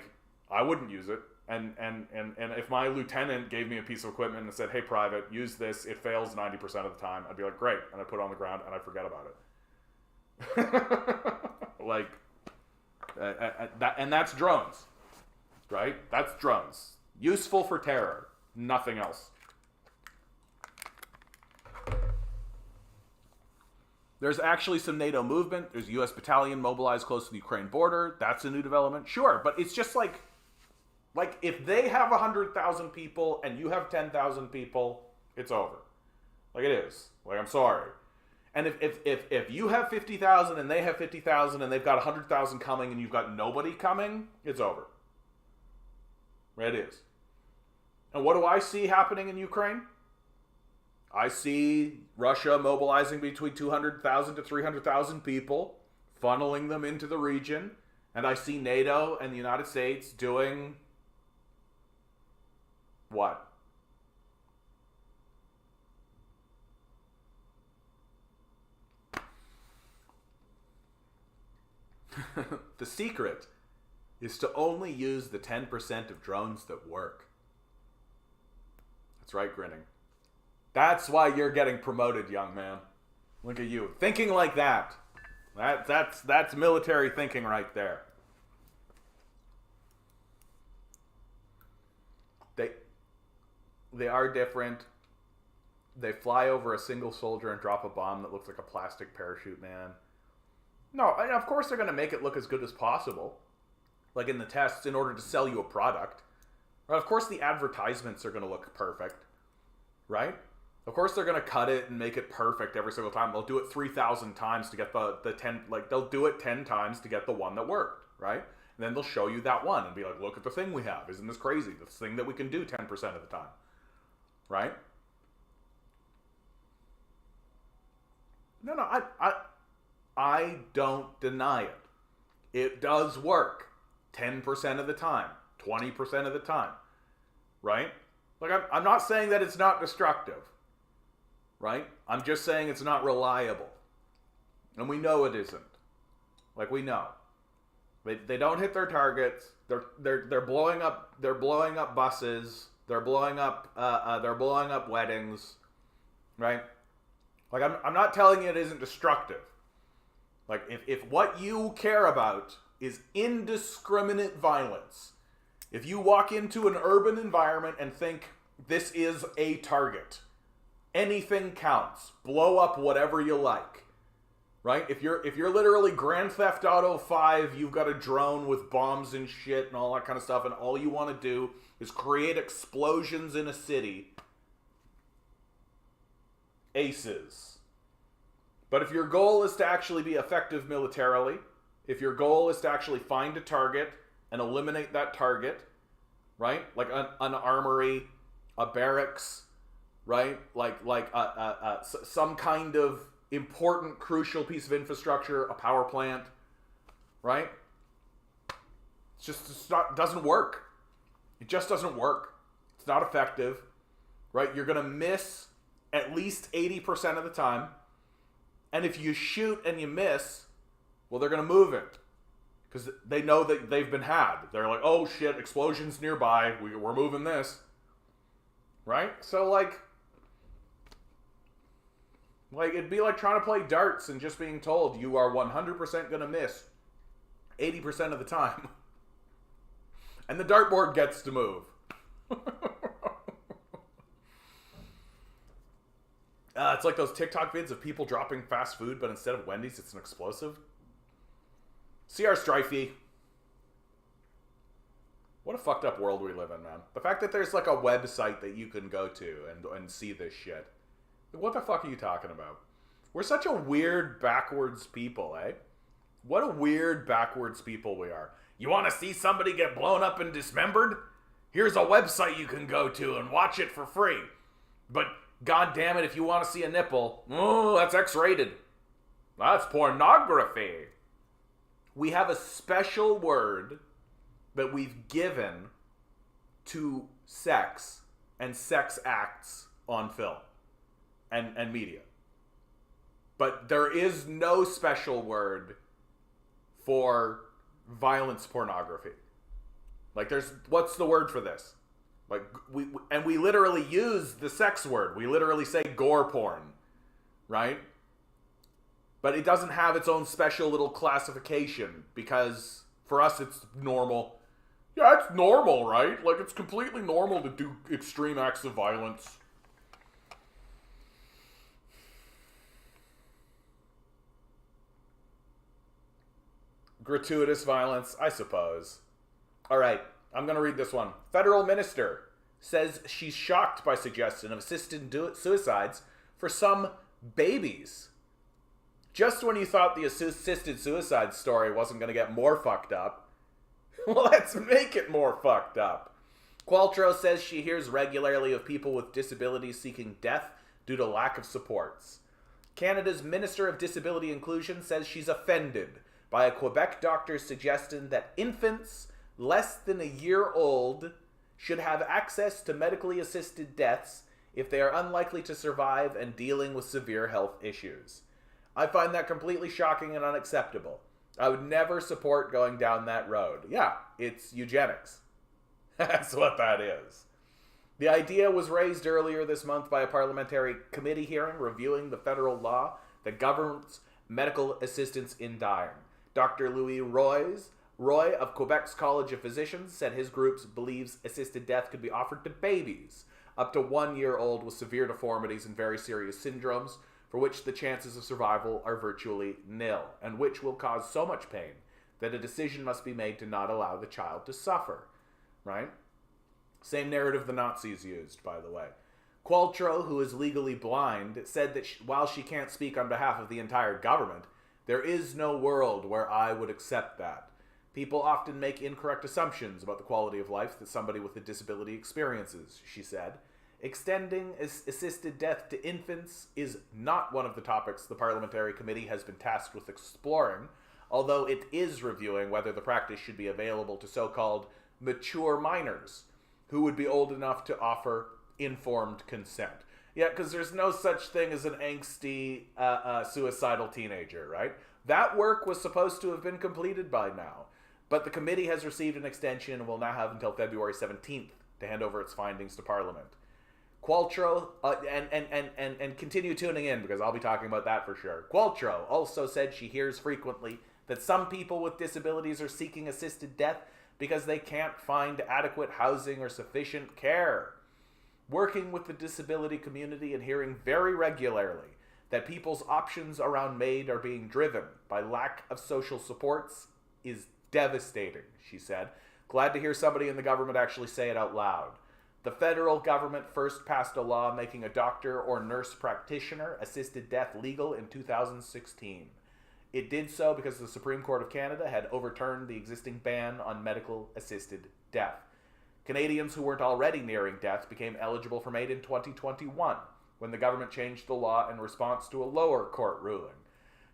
I wouldn't use it. And if my lieutenant gave me a piece of equipment and said, hey, private, use this, it fails 90% of the time, I'd be like, great. And I'd put it on the ground and I'd forget about it. Like, and that's drones, right? That's drones. Useful for terror. Nothing else. There's actually some NATO movement. There's a U.S. battalion mobilized close to the Ukraine border. That's a new development. Sure, but it's just like if they have 100,000 people and you have 10,000 people, it's over. Like, it is. Like, I'm sorry. And if you have 50,000 and they have 50,000 and they've got 100,000 coming and you've got nobody coming, it's over. It is. And what do I see happening in Ukraine? I see Russia mobilizing between 200,000 to 300,000 people, funneling them into the region, and I see NATO and the United States doing what? The secret is to only use the 10% of drones that work. That's right, Grinning. That's why you're getting promoted, young man. Look at you. Thinking like that. That's military thinking right there. They are different. They fly over a single soldier and drop a bomb that looks like a plastic parachute, man. No, and of course they're going to make it look as good as possible. Like in the tests, in order to sell you a product. Right? Of course the advertisements are going to look perfect. Right? Of course they're going to cut it and make it perfect every single time. They'll do it 3,000 times to get the 10, like they'll do it 10 times to get the one that worked. Right? And then they'll show you that one and be like, look at the thing we have. Isn't this crazy? This thing that we can do 10% of the time. Right? No, I don't deny it. It does work 10% of the time, 20% of the time, right? Like, I'm not saying that it's not destructive, right? I'm just saying it's not reliable. And we know it isn't. Like, we know. They don't hit their targets. They're blowing up buses. They're blowing up weddings, right? Like, I'm not telling you it isn't destructive, Like, if what you care about is indiscriminate violence, if you walk into an urban environment and think this is a target, anything counts. Blow up whatever you like. Right? If you're literally Grand Theft Auto 5, you've got a drone with bombs and shit and all that kind of stuff, and all you want to do is create explosions in a city. Aces. But if your goal is to actually be effective militarily, if your goal is to actually find a target and eliminate that target, right? Like an armory, a barracks, right? Like some kind of important, crucial piece of infrastructure, a power plant, right? Doesn't work. It just doesn't work. It's not effective, right? You're going to miss at least 80% of the time. And if you shoot and you miss, well, they're going to move it. Because they know that they've been had. They're like, oh shit, explosions nearby. We're moving this. Right? So like it'd be like trying to play darts and just being told you are 100% going to miss 80% of the time. And the dartboard gets to move. It's like those TikTok vids of people dropping fast food, but instead of Wendy's, it's an explosive. CR Strifey. What a fucked up world we live in, man. The fact that there's like a website that you can go to and see this shit. What the fuck are you talking about? We're such a weird, backwards people, eh? What a weird, backwards people we are. You want to see somebody get blown up and dismembered? Here's a website you can go to and watch it for free. But god damn it, if you want to see a nipple, oh, that's X-rated. That's pornography. We have a special word that we've given to sex and sex acts on film and media. But there is no special word for violence pornography. Like, what's the word for this? Like, we literally use the sex word. We literally say gore porn, right? But it doesn't have its own special little classification because for us it's normal. Yeah, it's normal, right? Like, it's completely normal to do extreme acts of violence. Gratuitous violence, I suppose. All right, I'm going to read this one. Federal minister says she's shocked by suggestion of assisted suicides for some babies. Just when you thought the assisted suicide story wasn't going to get more fucked up, let's make it more fucked up. Qualtrough says she hears regularly of people with disabilities seeking death due to lack of supports. Canada's Minister of Disability Inclusion says she's offended by a Quebec doctor's suggestion that infants less than a year old should have access to medically assisted deaths if they are unlikely to survive and dealing with severe health issues. I find that completely shocking and unacceptable. I would never support going down that road. Yeah, it's eugenics. That's what that is. The idea was raised earlier this month by a parliamentary committee hearing reviewing the federal law that governs medical assistance in dying. Dr. Louis Roy of Quebec's College of Physicians said his group believes assisted death could be offered to babies up to 1 year old with severe deformities and very serious syndromes for which the chances of survival are virtually nil and which will cause so much pain that a decision must be made to not allow the child to suffer. Right? Same narrative the Nazis used, by the way. Qualtrough, who is legally blind, said that while she can't speak on behalf of the entire government, there is no world where I would accept that. People often make incorrect assumptions about the quality of life that somebody with a disability experiences, she said. Extending assisted death to infants is not one of the topics the parliamentary committee has been tasked with exploring, although it is reviewing whether the practice should be available to so-called mature minors who would be old enough to offer informed consent. Yeah, because there's no such thing as an angsty, suicidal teenager, right? That work was supposed to have been completed by now, but the committee has received an extension and will now have until February 17th to hand over its findings to Parliament. Qualtrough, and continue tuning in because I'll be talking about that for sure. Qualtrough also said she hears frequently that some people with disabilities are seeking assisted death because they can't find adequate housing or sufficient care. Working with the disability community and hearing very regularly that people's options around MAID are being driven by lack of social supports is devastating, she said. Glad to hear somebody in the government actually say it out loud. The federal government first passed a law making a doctor or nurse practitioner assisted death legal in 2016. It did so because the Supreme Court of Canada had overturned the existing ban on medical assisted death. Canadians who weren't already nearing death became eligible for MAID in 2021, when the government changed the law in response to a lower court ruling.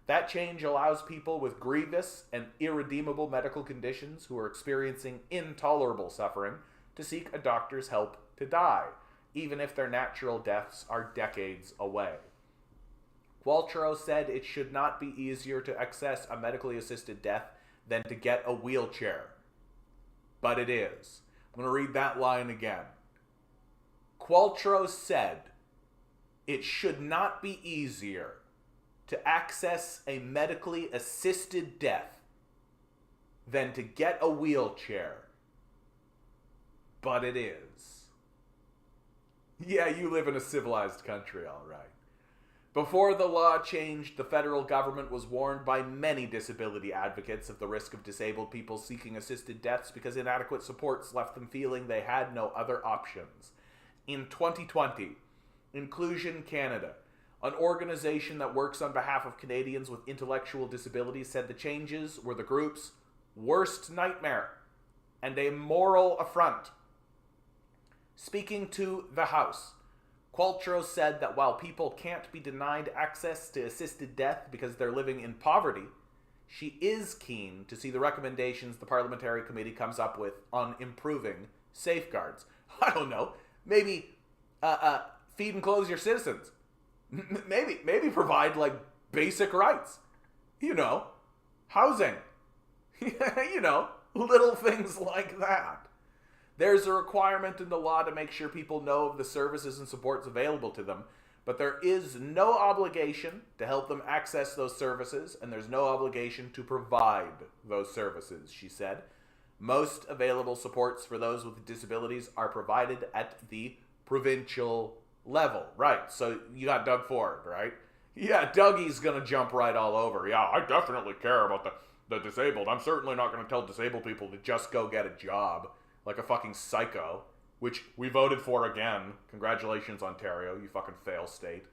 That change allows people with grievous and irredeemable medical conditions who are experiencing intolerable suffering to seek a doctor's help to die, even if their natural deaths are decades away. Qualtrough said it should not be easier to access a medically assisted death than to get a wheelchair. But it is. I'm going to read that line again. Qualtrough said it should not be easier to access a medically assisted death than to get a wheelchair. But it is. Yeah, you live in a civilized country, all right. Before the law changed, the federal government was warned by many disability advocates of the risk of disabled people seeking assisted deaths because inadequate supports left them feeling they had no other options. In 2020, Inclusion Canada, an organization that works on behalf of Canadians with intellectual disabilities, said the changes were the group's worst nightmare and a moral affront. Speaking to the House, Qualtrough said that while people can't be denied access to assisted death because they're living in poverty, she is keen to see the recommendations the parliamentary committee comes up with on improving safeguards. I don't know, maybe feed and clothe your citizens. Maybe provide like basic rights. You know, housing. You know, little things like that. There's a requirement in the law to make sure people know of the services and supports available to them, but there is no obligation to help them access those services, and there's no obligation to provide those services, she said. Most available supports for those with disabilities are provided at the provincial level. Right, so you got Doug Ford, right? Yeah, Dougie's gonna jump right all over. Yeah, I definitely care about the disabled. I'm certainly not gonna tell disabled people to just go get a job like a fucking psycho, which we voted for again. Congratulations, Ontario, you fucking fail state.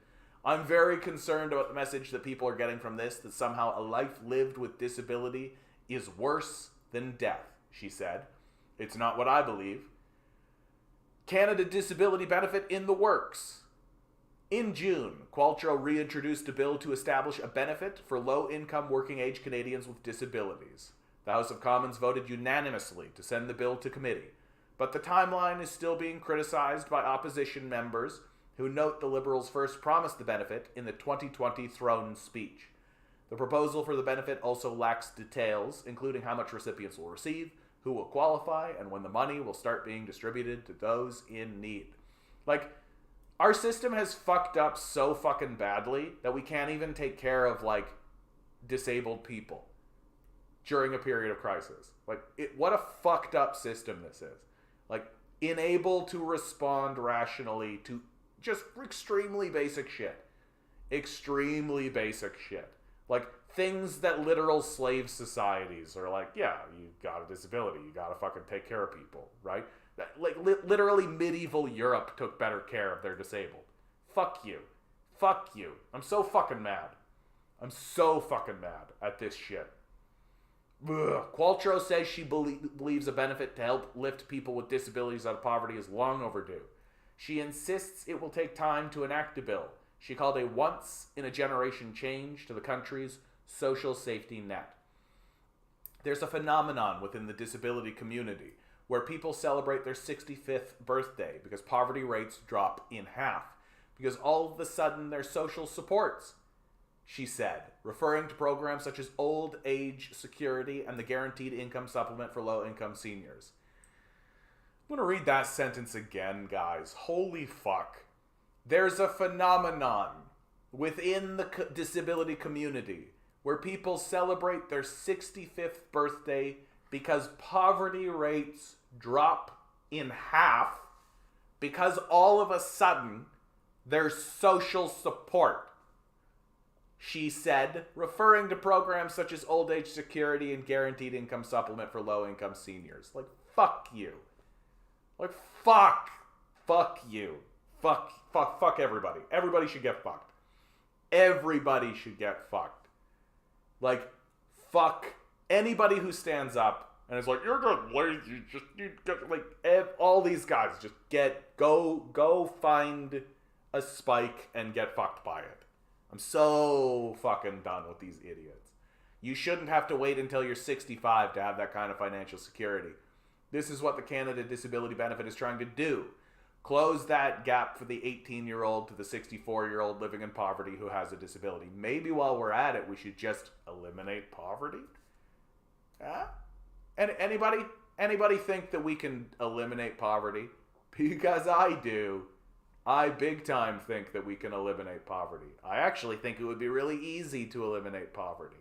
I'm very concerned about the message that people are getting from this, that somehow a life lived with disability is worse than death, she said. It's not what I believe. Canada Disability Benefit in the works. In June, Qualtrough reintroduced a bill to establish a benefit for low-income working-age Canadians with disabilities. The House of Commons voted unanimously to send the bill to committee, but the timeline is still being criticized by opposition members who note the Liberals first promised the benefit in the 2020 throne speech. The proposal for the benefit also lacks details, including how much recipients will receive, who will qualify, and when the money will start being distributed to those in need. Like, our system has fucked up so fucking badly that we can't even take care of, like, disabled people during a period of crisis. Like, what a fucked up system this is. Like, unable to respond rationally to just extremely basic shit. Extremely basic shit. Like, things that literal slave societies are like, yeah, you got a disability, you gotta fucking take care of people, right? Like, literally medieval Europe took better care of their disabled. Fuck you. Fuck you. I'm so fucking mad. I'm so fucking mad at this shit. Ugh. Qualtrough says she believes a benefit to help lift people with disabilities out of poverty is long overdue. She insists it will take time to enact a bill she called a once-in-a-generation change to the country's social safety net. There's a phenomenon within the disability community where people celebrate their 65th birthday because poverty rates drop in half, because all of a sudden there's social supports, she said, referring to programs such as old age security and the guaranteed income supplement for low-income seniors. I'm going to read that sentence again, guys. Holy fuck. There's a phenomenon within the disability community where people celebrate their 65th birthday because poverty rates drop in half because all of a sudden there's social support, she said, referring to programs such as old age security and guaranteed income supplement for low-income seniors. Like, fuck you. Like, fuck you. Fuck everybody. Everybody should get fucked. Everybody should get fucked. Like, fuck anybody who stands up and is like, you're just lazy, you get, like, all these guys just go find a spike and get fucked by it. I'm so fucking done with these idiots. You shouldn't have to wait until you're 65 to have that kind of financial security. This is what the Canada Disability Benefit is trying to do. Close that gap for the 18-year-old to the 64-year-old living in poverty who has a disability. Maybe while we're at it, we should just eliminate poverty? Huh? And anybody think that we can eliminate poverty? Because I do. I big time think that we can eliminate poverty. I actually think it would be really easy to eliminate poverty.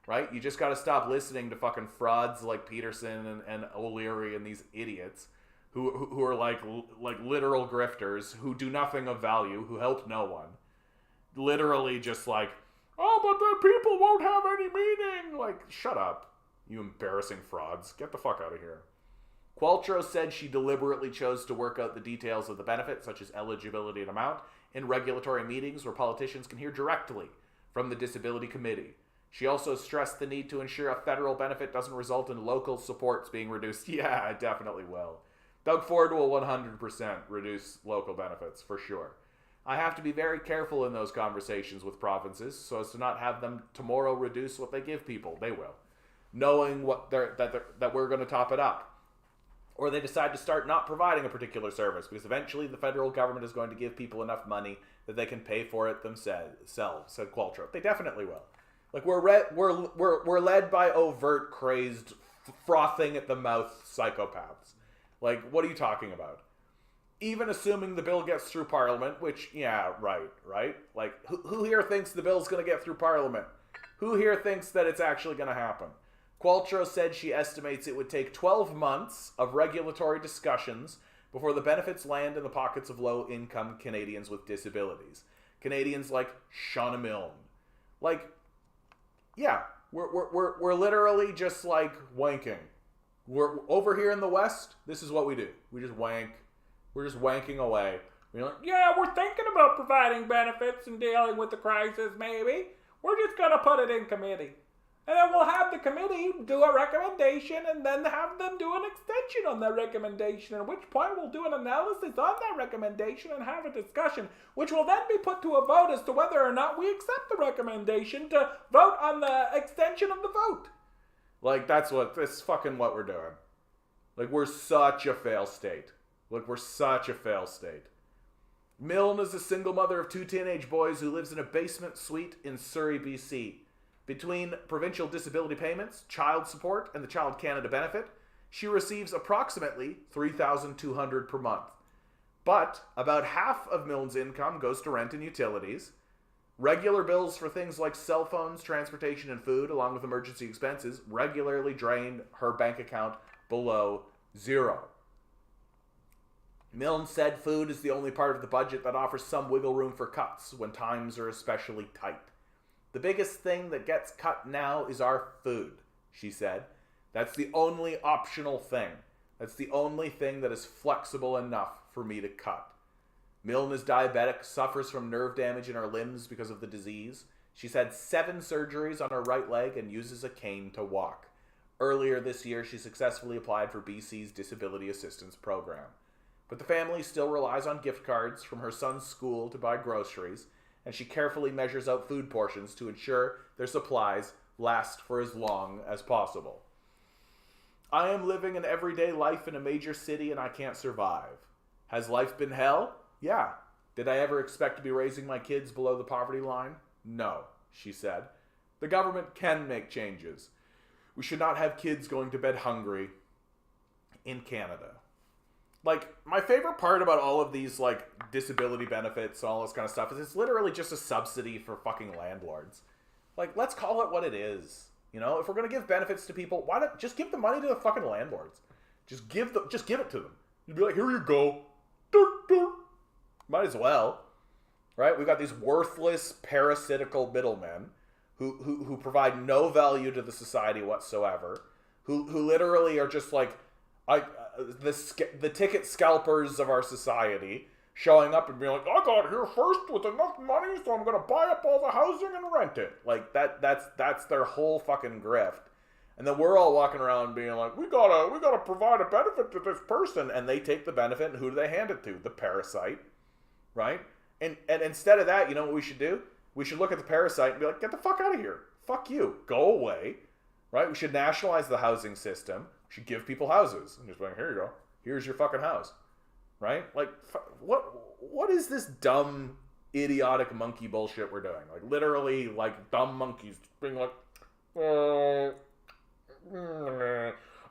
Right? You just got to stop listening to fucking frauds like Peterson and O'Leary and these idiots who are like literal grifters who do nothing of value, who help no one. Literally just like, oh, but the people won't have any meaning. Like, shut up, you embarrassing frauds. Get the fuck out of here. Qualtrough said she deliberately chose to work out the details of the benefit, such as eligibility and amount, in regulatory meetings where politicians can hear directly from the Disability Committee. She also stressed the need to ensure a federal benefit doesn't result in local supports being reduced. Yeah, it definitely will. Doug Ford will 100% reduce local benefits, for sure. I have to be very careful in those conversations with provinces so as to not have them tomorrow reduce what they give people. They will. Knowing that we're going to top it up. Or they decide to start not providing a particular service because eventually the federal government is going to give people enough money that they can pay for it themselves, said Qualtrough. They definitely will. Like, we're led by overt, crazed, frothing at the mouth psychopaths. Like, what are you talking about? Even assuming the bill gets through Parliament, which, yeah, right? Like, who here thinks the bill's going to get through Parliament? Who here thinks that it's actually going to happen? Qualtrough said she estimates it would take 12 months of regulatory discussions before the benefits land in the pockets of low-income Canadians with disabilities. Canadians like Shauna Milne. Like, yeah, we're literally just like wanking. We're over here in the West. This is what we do. We just wank. We're just wanking away. We're like, yeah, we're thinking about providing benefits and dealing with the crisis. Maybe we're just gonna put it in committee, and then we'll have the committee do a recommendation, and then have them do an extension on that recommendation. At which point we'll do an analysis on that recommendation and have a discussion, which will then be put to a vote as to whether or not we accept the recommendation to vote on the extension of the vote. Like, that's fucking what we're doing. Like, we're such a fail state. Milne is a single mother of 2 teenage boys who lives in a basement suite in Surrey, BC. Between provincial disability payments, child support, and the Child Canada benefit, she receives approximately $3,200 per month. But about half of Milne's income goes to rent and utilities. Regular bills for things like cell phones, transportation, and food, along with emergency expenses, regularly drain her bank account below zero. Milne said food is the only part of the budget that offers some wiggle room for cuts when times are especially tight. The biggest thing that gets cut now is our food, she said. That's the only optional thing. That's the only thing that is flexible enough for me to cut. Milne is diabetic, suffers from nerve damage in her limbs because of the disease. She's had 7 surgeries on her right leg and uses a cane to walk. Earlier this year, she successfully applied for BC's Disability Assistance Program. But the family still relies on gift cards from her son's school to buy groceries, and she carefully measures out food portions to ensure their supplies last for as long as possible. I am living an everyday life in a major city and I can't survive. Has life been hell? Yeah. Did I ever expect to be raising my kids below the poverty line? No, she said. The government can make changes. We should not have kids going to bed hungry in Canada. like, my favorite part about all of these, like, disability benefits, all this kind of stuff, is it's literally just a subsidy for fucking landlords. Like, let's call it what it is. You know, if we're going to give benefits to people, why not just give the money to the fucking landlords? Just give it to them. You'd be like, here you go. Might as well. Right? We've got these worthless, parasitical middlemen who provide no value to the society whatsoever, who literally are just like the ticket scalpers of our society, showing up and being like, I got here first with enough money, so I'm gonna buy up all the housing and rent it. Like that's their whole fucking grift. And then we're all walking around being like, we gotta provide a benefit to this person, and they take the benefit, and who do they hand it to? The parasite, right? And instead of that, you know what we should do? We should look at the parasite and be like, get the fuck out of here. Fuck you. Go away. Right? We should nationalize the housing system. We should give people houses. And just be like, here you go. Here's your fucking house. Right? Like, what is this dumb, idiotic monkey bullshit we're doing? Like, literally, like, dumb monkeys being like, an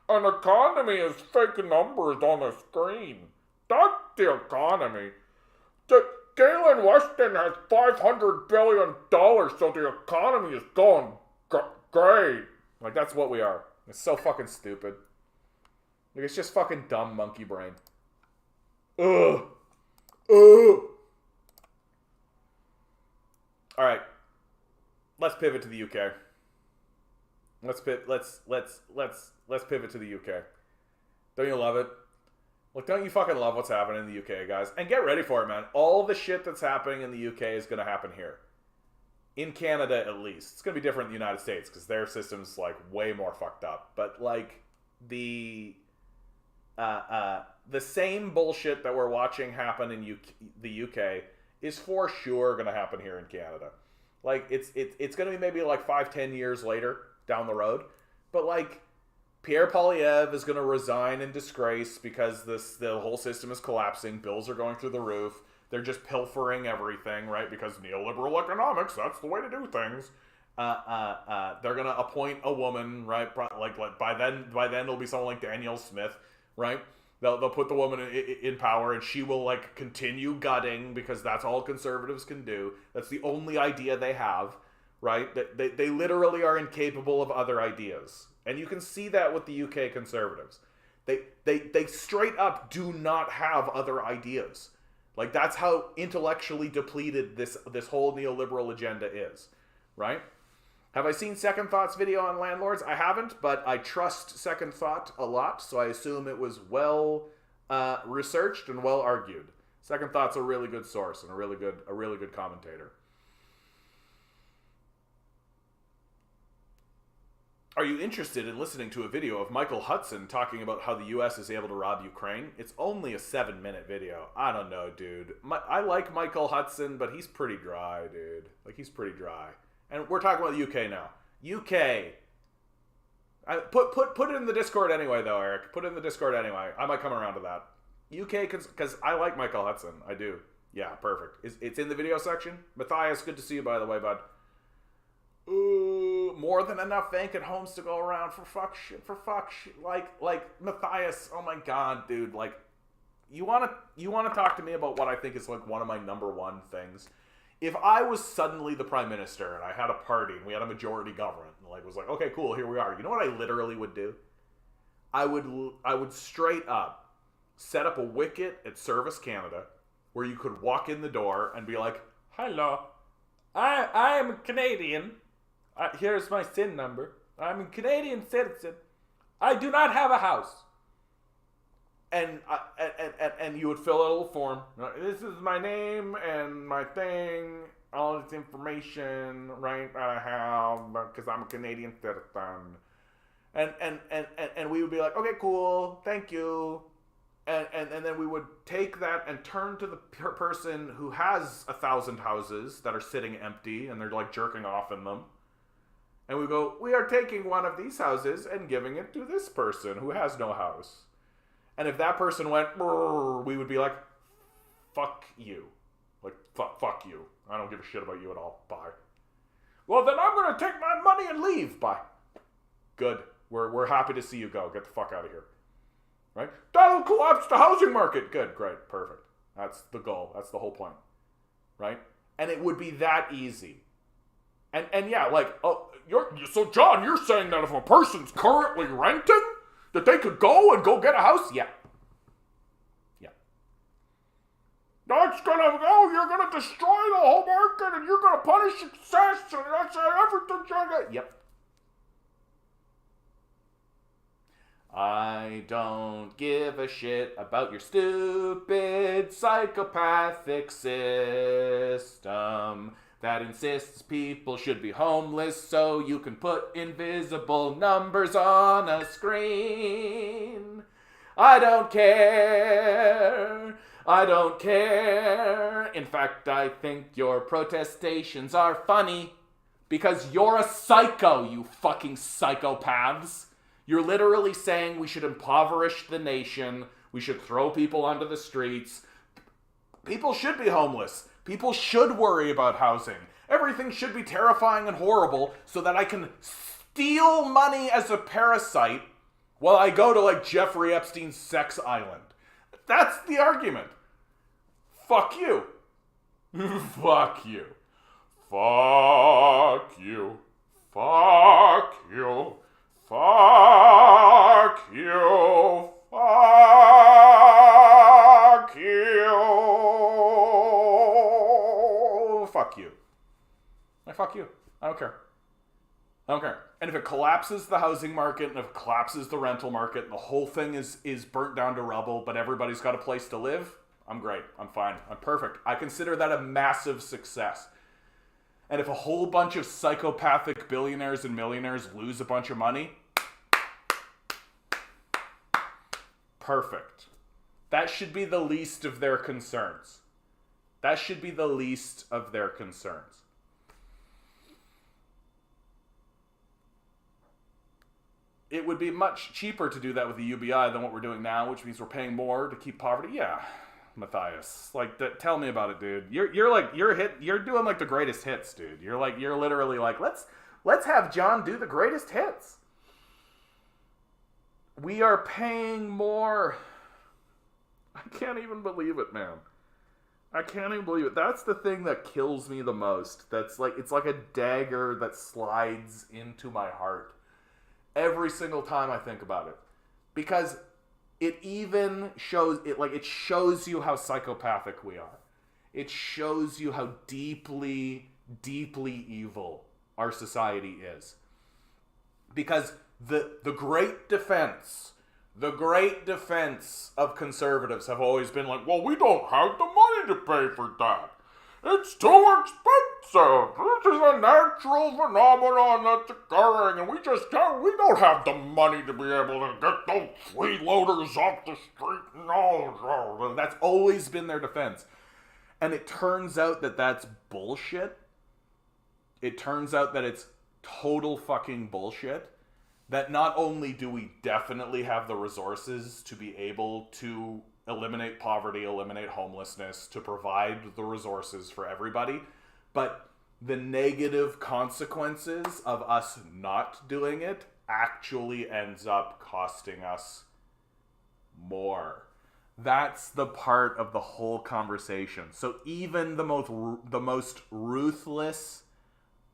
economy is fake numbers on a screen. That's the economy. Galen Weston has $500 billion, so the economy is going great. Like, that's what we are. It's so fucking stupid. Like, it's just fucking dumb monkey brain. Ugh. Alright. Let's pivot to the UK. Let's pivot to the UK. Don't you love it? Look, don't you fucking love what's happening in the UK, guys? And get ready for it, man. All the shit that's happening in the UK is going to happen here. In Canada, at least. It's going to be different in the United States, because their system's, like, way more fucked up. But, like, the same bullshit that we're watching happen in the UK is for sure going to happen here in Canada. Like, it's going to be maybe, like, 5-10 years later down the road. But, like, Pierre Poilievre is going to resign in disgrace because the whole system is collapsing. Bills are going through the roof. They're just pilfering everything, right? Because neoliberal economics, that's the way to do things. They're going to appoint a woman, right? Like by then it'll be someone like Danielle Smith, right? They'll put the woman in power, and she will, like, continue gutting because that's all conservatives can do. That's the only idea they have, right? They literally are incapable of other ideas. And you can see that with the UK conservatives. They straight up do not have other ideas. Like, that's how intellectually depleted this whole neoliberal agenda is, right? Have I seen Second Thought's video on landlords? I haven't, but I trust Second Thought a lot, so I assume it was well researched and well argued. Second Thought's a really good source and a really good commentator. Are you interested in listening to a video of Michael Hudson talking about how the US is able to rob Ukraine? It's only a 7-minute video. I don't know, dude. I like Michael Hudson, but he's pretty dry, dude. Like, he's pretty dry. And we're talking about the UK now. UK. Put it in the Discord anyway, though, Eric. Put it in the Discord anyway. I might come around to that. UK, because I like Michael Hudson. I do. Yeah, perfect. It's in the video section. Matthias, good to see you, by the way, bud. More than enough vacant homes to go around, for fuck shit. Like Matthias, oh my god, dude, like, you wanna talk to me about what I think is, like, one of my number one things? If I was suddenly the prime minister and I had a party and we had a majority government and, like, was like, okay, cool, here we are. You know what I literally would do? I would straight up set up a wicket at Service Canada where you could walk in the door and be like, hello, I am a Canadian. Here's my SIN number. I'm a Canadian citizen. I do not have a house. And you would fill out a little form. This is my name and my thing, all this information, right, that I have, because I'm a Canadian citizen. And we would be like, okay, cool, thank you. And then we would take that and turn to the person who has 1,000 houses that are sitting empty and they're, like, jerking off in them. And we go, we are taking one of these houses and giving it to this person who has no house. And if that person went, we would be like, fuck you. Like, fuck you. I don't give a shit about you at all. Bye. Well, then I'm going to take my money and leave. Bye. Good. We're happy to see you go. Get the fuck out of here. right? That'll collapse the housing market. Good, great, perfect. That's the goal. That's the whole point, right? And it would be that easy. And yeah, like, oh, so John, you're saying that if a person's currently renting, that they could go get a house? Yeah. That's gonna go, you're gonna destroy the whole market and you're gonna punish success and that's everything. Yep. I don't give a shit about your stupid psychopathic system that insists people should be homeless so you can put invisible numbers on a screen. I don't care. I don't care. In fact, I think your protestations are funny because you're a psycho, you fucking psychopaths. You're literally saying we should impoverish the nation. We should throw people onto the streets. People should be homeless. People should worry about housing. Everything should be terrifying and horrible so that I can steal money as a parasite while I go to like Jeffrey Epstein's sex island. That's the argument. Fuck you. Fuck you. Fuck you. Fuck you. Fuck you. Fuck you. Fuck you. Fuck you. I don't care. I don't care. And if it collapses the housing market and if it collapses the rental market and the whole thing is burnt down to rubble, but everybody's got a place to live, I'm great. I'm fine. I'm perfect. I consider that a massive success. And if a whole bunch of psychopathic billionaires and millionaires lose a bunch of money, perfect. That should be the least of their concerns. That should be the least of their concerns. It would be much cheaper to do that with the UBI than what we're doing now, which means we're paying more to keep poverty. Yeah, Matthias, like, tell me about it, dude. You're doing like the greatest hits, dude. You're literally like, let's have John do the greatest hits. We are paying more. I can't even believe it, man. I can't even believe it. That's the thing that kills me the most. That's like, it's like a dagger that slides into my heart every single time I think about it. Because it even shows, it shows you how psychopathic we are. It shows you how deeply, deeply evil our society is. Because the great defense of conservatives have always been like, well, we don't have the money to pay for that. It's too expensive. This is a natural phenomenon that's occurring, and we don't have the money to be able to get those freeloaders off the street. No. That's always been their defense. And it turns out that that's bullshit. It turns out that it's total fucking bullshit. That not only do we definitely have the resources to be able to eliminate poverty, eliminate homelessness, to provide the resources for everybody, but the negative consequences of us not doing it actually ends up costing us more. That's the part of the whole conversation. So even the most ruthless,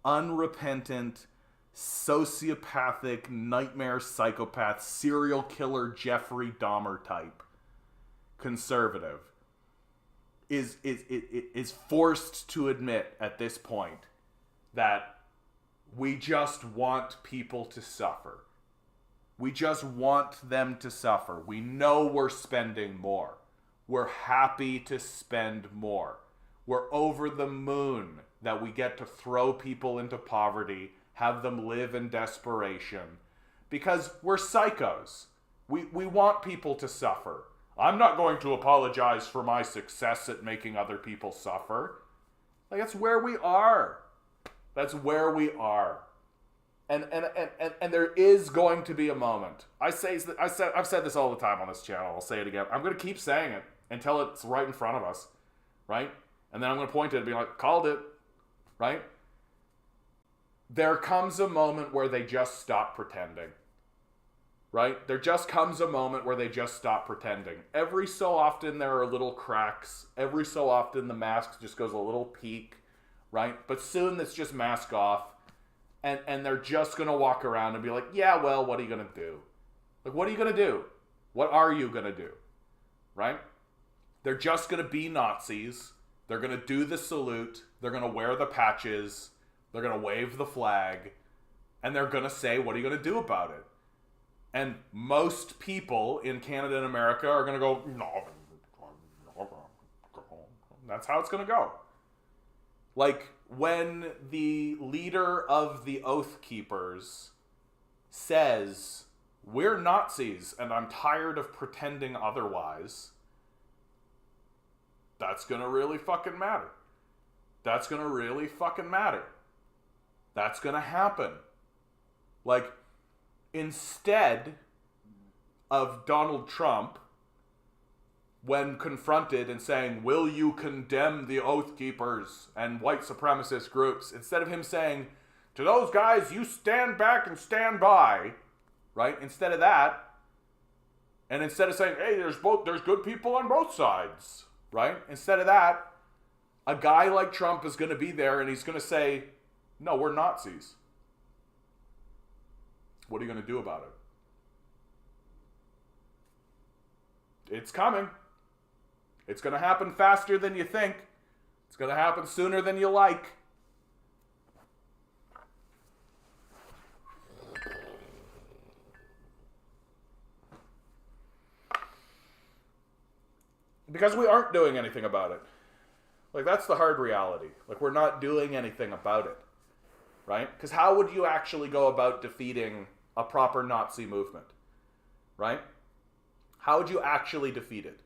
unrepentant, sociopathic, nightmare psychopath, serial killer Jeffrey Dahmer type conservative is forced to admit at this point that we just want people to suffer. We just want them to suffer. We know we're spending more. We're happy to spend more. We're over the moon that we get to throw people into poverty, have them live in desperation, because we're psychos. We want people to suffer. I'm not going to apologize for my success at making other people suffer. Like, that's where we are. That's where we are. And there is going to be a moment. I've said this all the time on this channel. I'll say it again. I'm going to keep saying it until it's right in front of us, right? And then I'm going to point to it and be like, called it, right? There comes a moment where they just stop pretending. right? There just comes a moment where they just stop pretending. Every so often there are little cracks. Every so often the mask just goes a little peak, right? But soon it's just mask off. And they're just going to walk around and be like, yeah, well, what are you going to do? Like, what are you going to do? What are you going to do? Right? They're just going to be Nazis. They're going to do the salute. They're going to wear the patches. They're going to wave the flag. And they're going to say, what are you going to do about it? And most people in Canada and America are going to go, no. That's how it's going to go. Like, when the leader of the Oath Keepers says, we're Nazis and I'm tired of pretending otherwise, that's gonna really fucking matter. That's gonna really fucking matter. That's gonna happen. Like, instead of Donald Trump, when confronted and saying, will you condemn the Oath Keepers and white supremacist groups, instead of him saying, to those guys, you stand back and stand by, right? Instead of that, and instead of saying, hey, there's good people on both sides, right? Instead of that, a guy like Trump is going to be there and he's going to say, no, we're Nazis. What are you going to do about it? It's coming. It's going to happen faster than you think. It's going to happen sooner than you like. Because we aren't doing anything about it. Like, that's the hard reality. Like, we're not doing anything about it. Right? Because how would you actually go about defeating a proper Nazi movement? Right? How would you actually defeat it?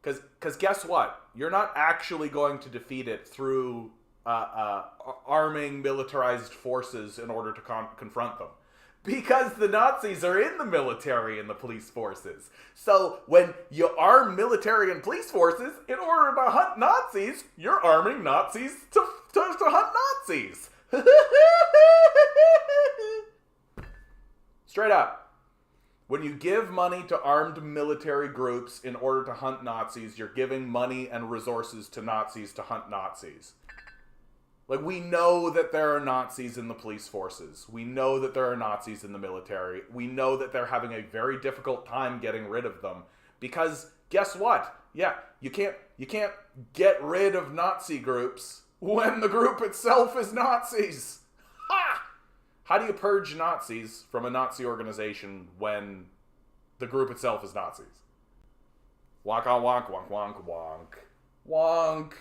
Because guess what? You're not actually going to defeat it through arming militarized forces in order to confront them. Because the Nazis are in the military and the police forces. So when you arm military and police forces, in order to hunt Nazis, you're arming Nazis to hunt Nazis. Straight up. When you give money to armed military groups in order to hunt Nazis, you're giving money and resources to Nazis to hunt Nazis. Like, we know that there are Nazis in the police forces. We know that there are Nazis in the military. We know that they're having a very difficult time getting rid of them. Because, guess what? Yeah, you can't get rid of Nazi groups when the group itself is Nazis. Ha! How do you purge Nazis from a Nazi organization when the group itself is Nazis? Wonk on wonk, wonk, wonk, wonk. Wonk.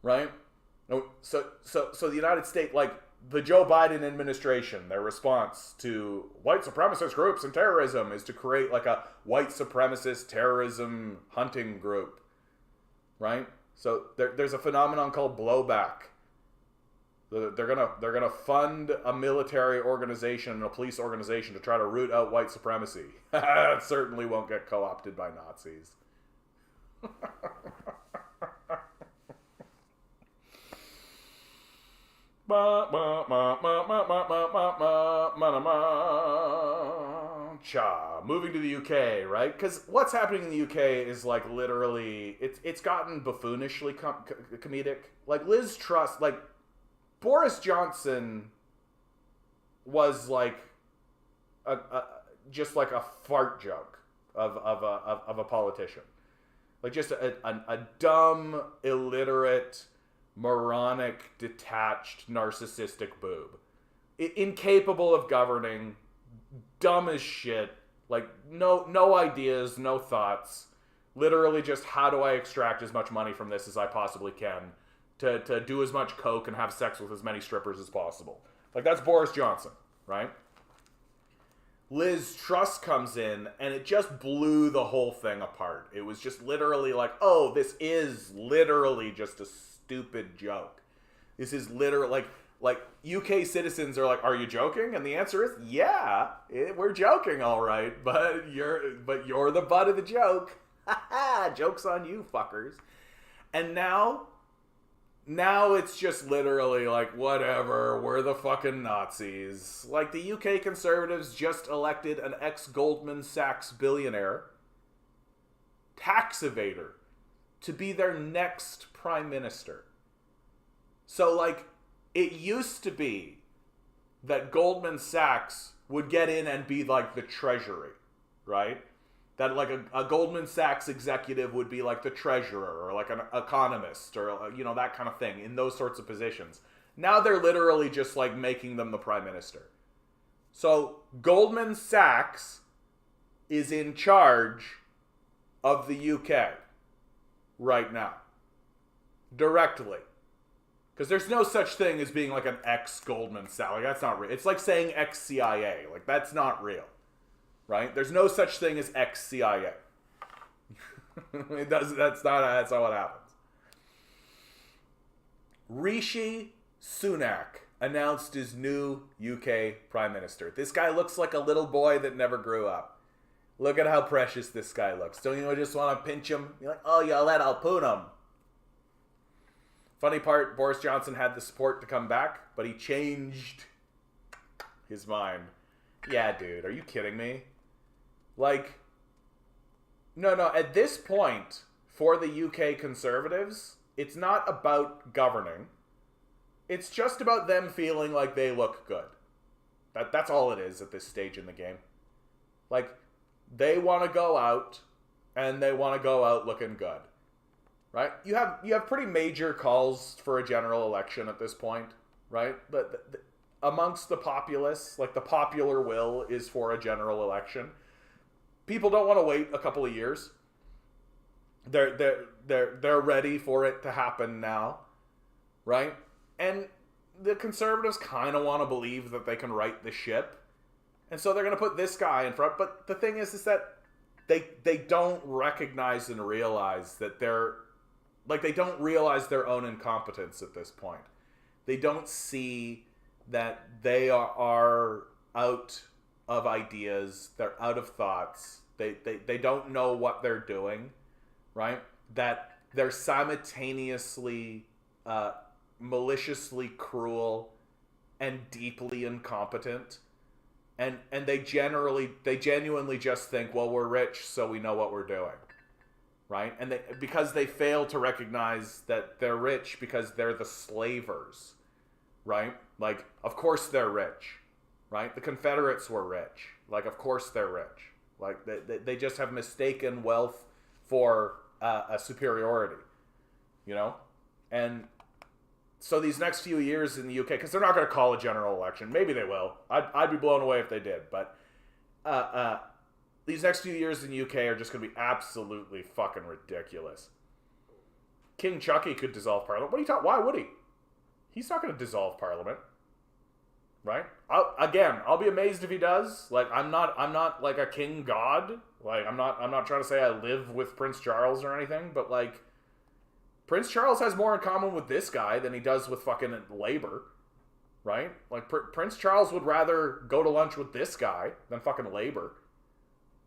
Right? So the United States, like the Joe Biden administration, their response to white supremacist groups and terrorism is to create like a white supremacist terrorism hunting group. Right? So there's a phenomenon called blowback. They're gonna fund a military organization and a police organization to try to root out white supremacy. It certainly won't get co-opted by Nazis. Moving to the UK, right? Because what's happening in the UK is like literally, it's gotten buffoonishly comedic. Like Liz Truss, like Boris Johnson was like just like a fart joke of a politician, like just a dumb, illiterate, moronic, detached, narcissistic boob, incapable of governing, dumb as shit, like no ideas, no thoughts, literally just how do I extract as much money from this as I possibly can to do as much coke and have sex with as many strippers as possible. Like, that's Boris Johnson, right? Liz Truss comes in, and it just blew the whole thing apart. It was just literally like, oh, this is literally just a stupid joke. This is literally, like UK citizens are like, are you joking? And the answer is, yeah, we're joking, all right, but you're the butt of the joke. Ha ha, joke's on you, fuckers. And now now it's just literally like, whatever, we're the fucking Nazis. Like, the UK Conservatives just elected an ex-Goldman Sachs billionaire, tax evader, to be their next prime minister. So, like, it used to be that Goldman Sachs would get in and be like the treasury, right? That like a Goldman Sachs executive would be like the treasurer or like an economist or, you know, that kind of thing in those sorts of positions. Now they're literally just like making them the prime minister. So Goldman Sachs is in charge of the UK right now. Directly. Because there's no such thing as being like an ex-Goldman Sachs. Like, that's not real. It's like saying ex-CIA. Like, that's not real. Right? There's no such thing as ex-CIA. That's not what happens. Rishi Sunak announced his new UK Prime Minister. This guy looks like a little boy that never grew up. Look at how precious this guy looks. Don't you just want to pinch him? You're like, oh, I'll poon him. Funny part, Boris Johnson had the support to come back, but he changed his mind. Yeah, dude, are you kidding me? Like, no, at this point, for the UK Conservatives, it's not about governing. It's just about them feeling like they look good. That's all it is at this stage in the game. Like, they want to go out, and they want to go out looking good. Right? You have pretty major calls for a general election at this point, right? But amongst the populace, like the popular will is for a general election. People don't want to wait a couple of years. They're ready for it to happen now, right? And the Conservatives kind of want to believe that they can right the ship, and so they're going to put this guy in front. But the thing is that they don't recognize and realize that they don't realize their own incompetence at this point. They don't see that they are out of ideas. They're out of thoughts. They don't know what they're doing, right? That they're simultaneously maliciously cruel and deeply incompetent. And they genuinely just think, well, we're rich, so we know what we're doing. Right? And because they fail to recognize that they're rich because they're the slavers, right? Like, of course they're rich, right? The Confederates were rich. Like, of course they're rich. Like, they just have mistaken wealth for a superiority, you know? And so these next few years in the UK, because they're not going to call a general election. Maybe they will. I'd be blown away if they did. But these next few years in the UK are just going to be absolutely fucking ridiculous. King Chucky could dissolve Parliament. What are you talking? Why would he? He's not going to dissolve Parliament, right? I'll be amazed if he does. Like, I'm not like a king god. Like, I'm not trying to say I live with Prince Charles or anything. But like, Prince Charles has more in common with this guy than he does with fucking Labour, right? Like, Prince Charles would rather go to lunch with this guy than fucking Labour.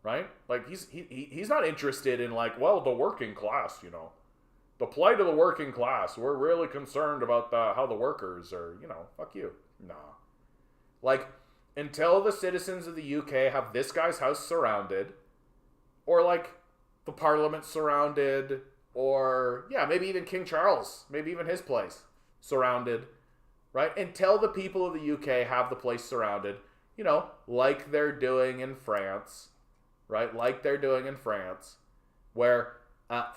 Right? Like, he's not interested in, like, well, the working class, you know. The plight of the working class. We're really concerned about how the workers are, you know, fuck you. Nah. Like, until the citizens of the UK have this guy's house surrounded, or, like, the Parliament surrounded, or, yeah, maybe even King Charles, maybe even his place surrounded, right? Until the people of the UK have the place surrounded, you know, like they're doing in France, right? Like they're doing in France, where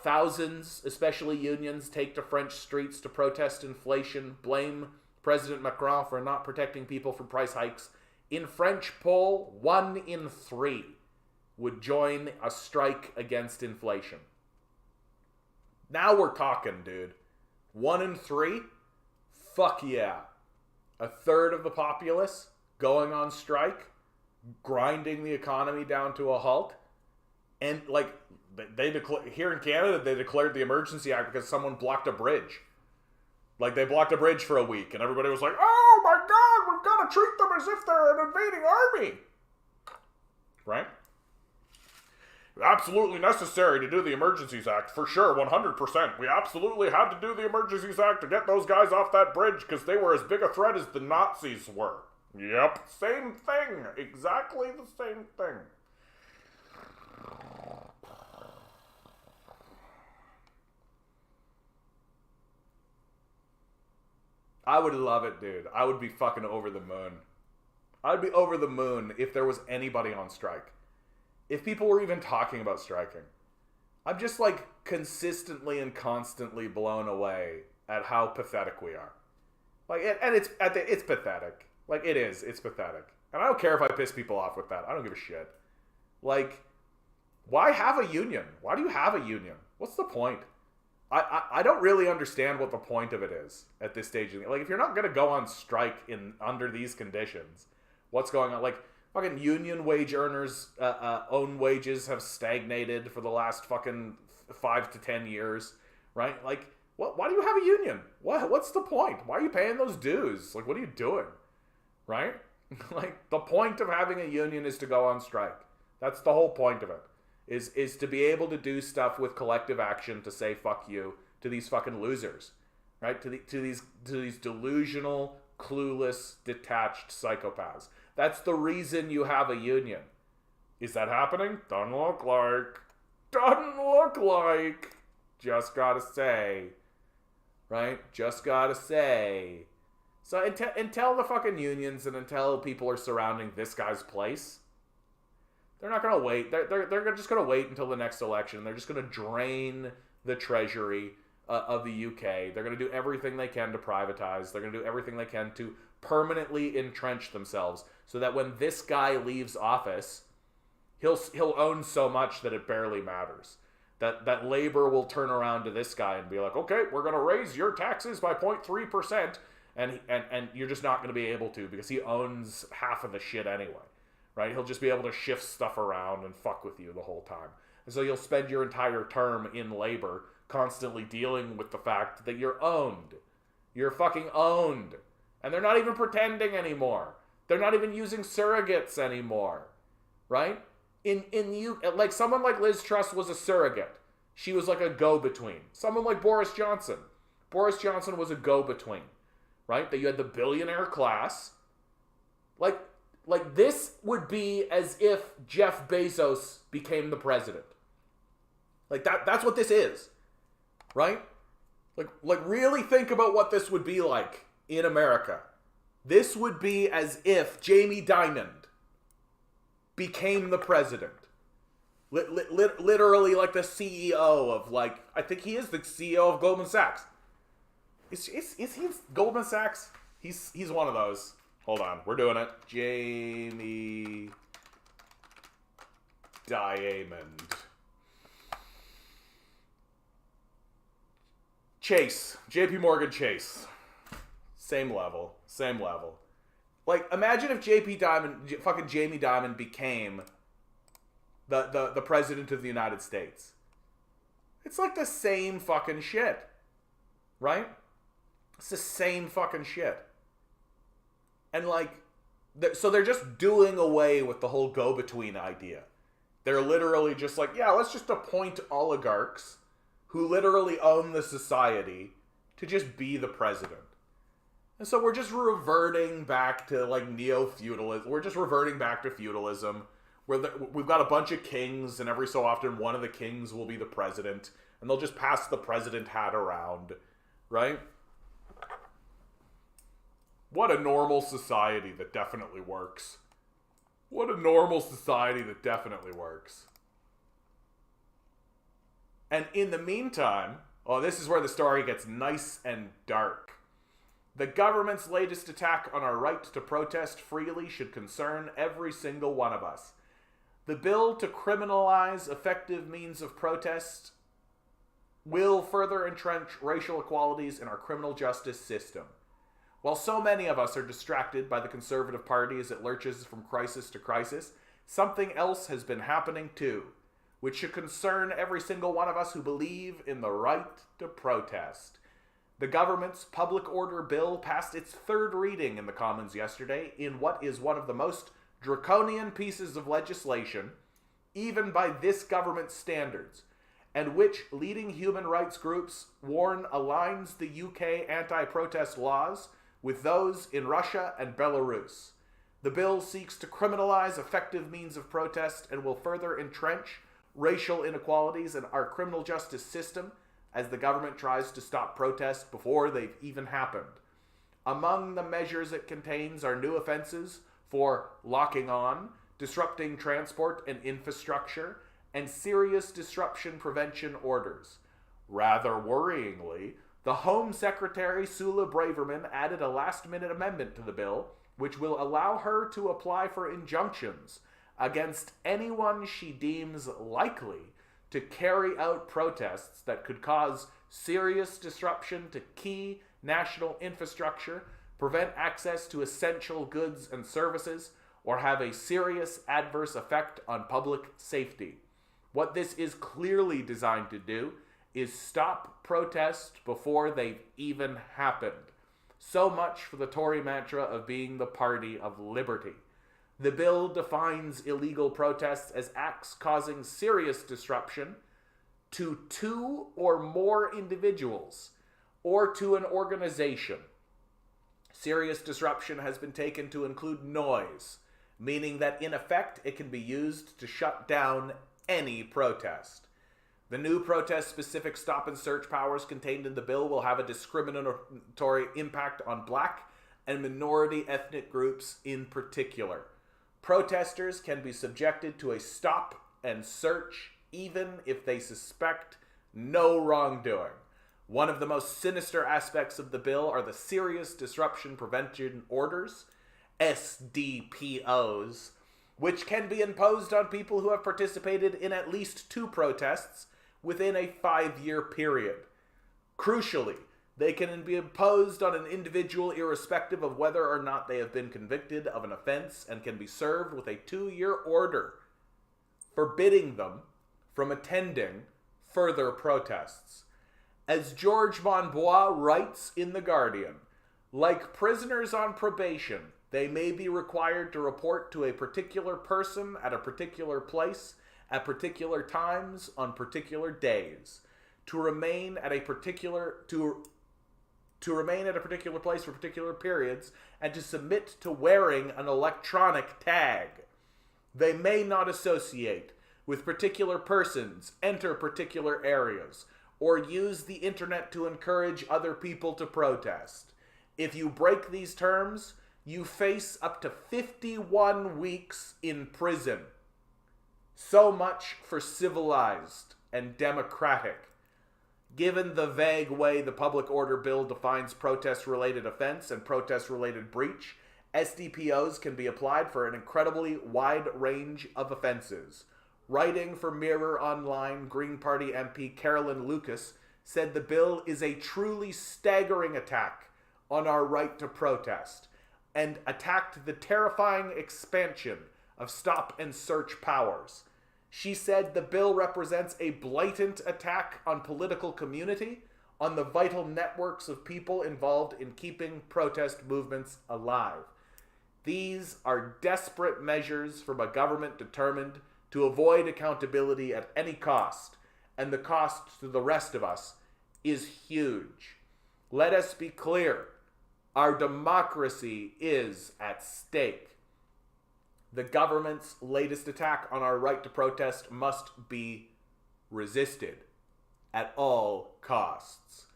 thousands, especially unions, take to French streets to protest inflation, blame President Macron for not protecting people from price hikes. In French poll, 1 in 3 would join a strike against inflation. Now we're talking, dude. 1 in 3? Fuck yeah. A third of the populace going on strike, grinding the economy down to a halt. And like, here in Canada, they declared the Emergency Act because someone blocked a bridge. Like, they blocked a bridge for a week, and everybody was like, oh my god, we've got to treat them as if they're an invading army. Right? absolutely necessary to do the Emergencies Act, for sure, 100%. We absolutely had to do the Emergencies Act to get those guys off that bridge because they were as big a threat as the Nazis were. Yep, same thing. Exactly the same thing. I would love it, dude. I would be fucking over the moon. I'd be over the moon if there was anybody on strike. If people were even talking about striking. I'm just like consistently and constantly blown away at how pathetic we are. Like, and it's pathetic. Like, it is. It's pathetic. And I don't care if I piss people off with that. I don't give a shit. Like, why have a union? Why do you have a union? What's the point? I don't really understand what the point of it is at this stage. Like, if you're not going to go on strike under these conditions, what's going on? Like, fucking union wage earners' own wages have stagnated for the last fucking 5 to 10 years, right? Like, why do you have a union? What's the point? Why are you paying those dues? Like, what are you doing? Right? Like, the point of having a union is to go on strike. That's the whole point of it. Is to be able to do stuff with collective action to say fuck you to these fucking losers, right? To these delusional, clueless, detached psychopaths. That's the reason you have a union. Is that happening? Doesn't look like. Doesn't look like. Just gotta say, right? Just gotta say. So until the fucking unions and until people are surrounding this guy's place, they're not going to wait. They're just going to wait until the next election. They're just going to drain the treasury of the UK. They're going to do everything they can to privatize. They're going to do everything they can to permanently entrench themselves so that when this guy leaves office, he'll own so much that it barely matters. That Labour will turn around to this guy and be like, okay, we're going to raise your taxes by 0.3%, and you're just not going to be able to because he owns half of the shit anyway. Right? He'll just be able to shift stuff around and fuck with you the whole time. And so you'll spend your entire term in labor constantly dealing with the fact that you're owned. You're fucking owned. And they're not even pretending anymore. They're not even using surrogates anymore. Right? Like someone like Liz Truss was a surrogate. She was like a go-between. Someone like Boris Johnson. Boris Johnson was a go-between. Right? That you had the billionaire class. Like, this would be as if Jeff Bezos became the president. Like, that's what this is. Right? Like really think about what this would be like in America. This would be as if Jamie Dimon became the president. Literally like the CEO of, like, I think he is the CEO of Goldman Sachs. Is he Goldman Sachs? He's one of those. Hold on, we're doing it. Jamie Dimon. Chase. JP Morgan Chase. Same level. Like, imagine if Jamie Dimon became the president of the United States. It's like the same fucking shit. Right? It's the same fucking shit. And like, so they're just doing away with the whole go-between idea. They're literally just like, yeah, let's just appoint oligarchs who literally own the society to just be the president. And so we're just reverting back to like neo-feudalism. We're just reverting back to feudalism where we've got a bunch of kings, and every so often one of the kings will be the president, and they'll just pass the president hat around, right? What a normal society that definitely works. What a normal society that definitely works. And in the meantime, this is where the story gets nice and dark. The government's latest attack on our right to protest freely should concern every single one of us. The bill to criminalize effective means of protest will further entrench racial equalities in our criminal justice system. While so many of us are distracted by the Conservative Party as it lurches from crisis to crisis, something else has been happening too, which should concern every single one of us who believe in the right to protest. The government's public order bill passed its third reading in the Commons yesterday in what is one of the most draconian pieces of legislation even by this government's standards, and which leading human rights groups warn aligns the UK anti-protest laws with those in Russia and Belarus. The bill seeks to criminalize effective means of protest and will further entrench racial inequalities in our criminal justice system as the government tries to stop protests before they've even happened. Among the measures it contains are new offenses for locking on, disrupting transport and infrastructure, and serious disruption prevention orders. Rather worryingly, the Home Secretary Sula Braverman added a last-minute amendment to the bill, which will allow her to apply for injunctions against anyone she deems likely to carry out protests that could cause serious disruption to key national infrastructure, prevent access to essential goods and services, or have a serious adverse effect on public safety. What this is clearly designed to do is stop protests before they've even happened. So much for the Tory mantra of being the party of liberty. The bill defines illegal protests as acts causing serious disruption to two or more individuals or to an organization. Serious disruption has been taken to include noise, meaning that in effect it can be used to shut down any protest. The new protest-specific stop and search powers contained in the bill will have a discriminatory impact on black and minority ethnic groups in particular. Protesters can be subjected to a stop and search even if they suspect no wrongdoing. One of the most sinister aspects of the bill are the Serious Disruption Prevention Orders, SDPOs, which can be imposed on people who have participated in at least 2 protests within a 5-year period. Crucially, they can be imposed on an individual irrespective of whether or not they have been convicted of an offense and can be served with a 2-year order forbidding them from attending further protests. As George Monbois writes in The Guardian, like prisoners on probation, they may be required to report to a particular person at a particular place at particular times on particular days, to remain at a particular place for particular periods, and to submit to wearing an electronic tag. They may not associate with particular persons, enter particular areas, or use the internet to encourage other people to protest. If you break these terms, you face up to 51 weeks in prison. So much for civilized and democratic. Given the vague way the Public Order Bill defines protest-related offense and protest-related breach, SDPOs can be applied for an incredibly wide range of offenses. Writing for Mirror Online, Green Party MP Carolyn Lucas said the bill is a truly staggering attack on our right to protest, and attacked the terrifying expansion of stop and search powers. She said the bill represents a blatant attack on political community, on the vital networks of people involved in keeping protest movements alive. These are desperate measures from a government determined to avoid accountability at any cost, and the cost to the rest of us is huge. Let us be clear. Our democracy is at stake. The government's latest attack on our right to protest must be resisted at all costs.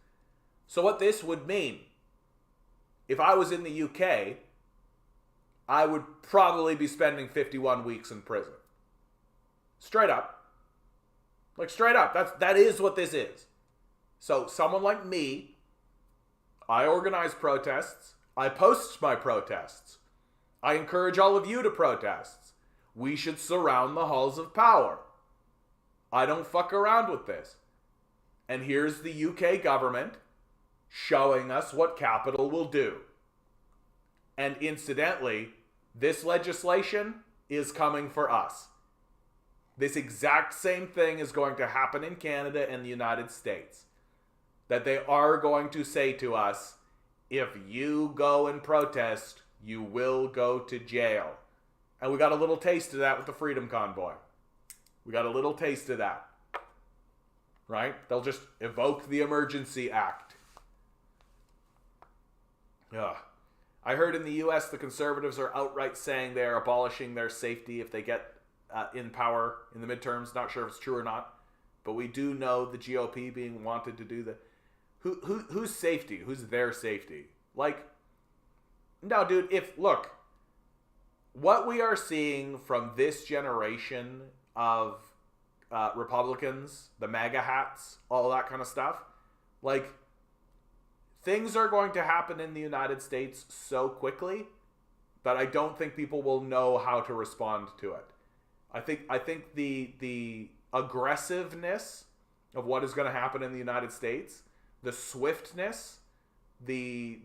So what this would mean, if I was in the UK, I would probably be spending 51 weeks in prison. Straight up. Like straight up. That is what this is. So someone like me, I organize protests. I post my protests. I encourage all of you to protest. We should surround the halls of power. I don't fuck around with this. And here's the UK government showing us what capital will do. And incidentally, this legislation is coming for us. This exact same thing is going to happen in Canada and the United States. That they are going to say to us, if you go and protest, you will go to jail. And we got a little taste of that with the Freedom Convoy. We got a little taste of that. Right? They'll just evoke the Emergency Act. Ugh. I heard in the U.S. the conservatives are outright saying they are abolishing their safety if they get in power in the midterms. Not sure if it's true or not. But we do know the GOP being wanted to do that. Who's safety? Who's their safety? Like, no, dude, look, what we are seeing from this generation of Republicans, the MAGA hats, all that kind of stuff, like, things are going to happen in the United States so quickly that I don't think people will know how to respond to it. I think the aggressiveness of what is going to happen in the United States, the swiftness, the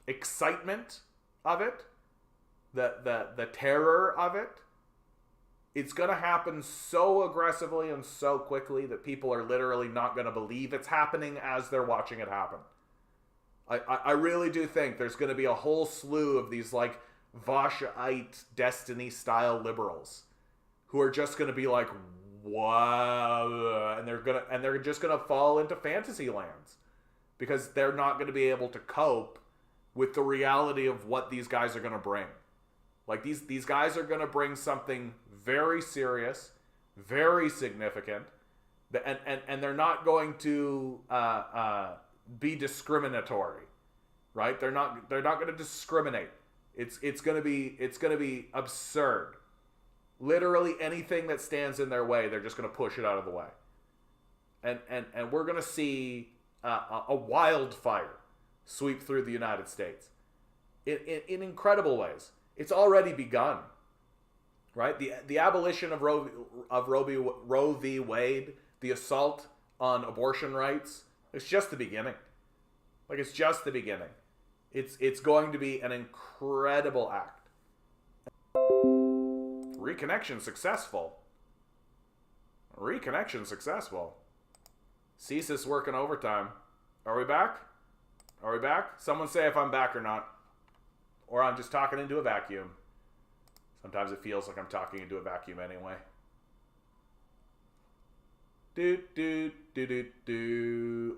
excitement of it, the terror of it, it's going to happen so aggressively and so quickly that people are literally not going to believe it's happening as they're watching it happen. I really do think there's going to be a whole slew of these like Vashite Destiny-style liberals who are just going to be like, wow, and they're just going to fall into fantasy lands because they're not going to be able to cope with the reality of what these guys are going to bring. Like these guys are going to bring something very serious, very significant, and they're not going to be discriminatory, right? They're not going to discriminate. It's going to be absurd. Literally anything that stands in their way, they're just going to push it out of the way. And we're going to see a wildfire sweep through the United States in incredible ways. It's already begun, right? The abolition of Roe v. Wade, the assault on abortion rights, it's just the beginning. Like, it's just the beginning. It's going to be an incredible act. Reconnection successful. Reconnection successful. CSIS working overtime. Are we back? Are we back? Someone say if I'm back or not. Or I'm just talking into a vacuum. Sometimes it feels like I'm talking into a vacuum anyway.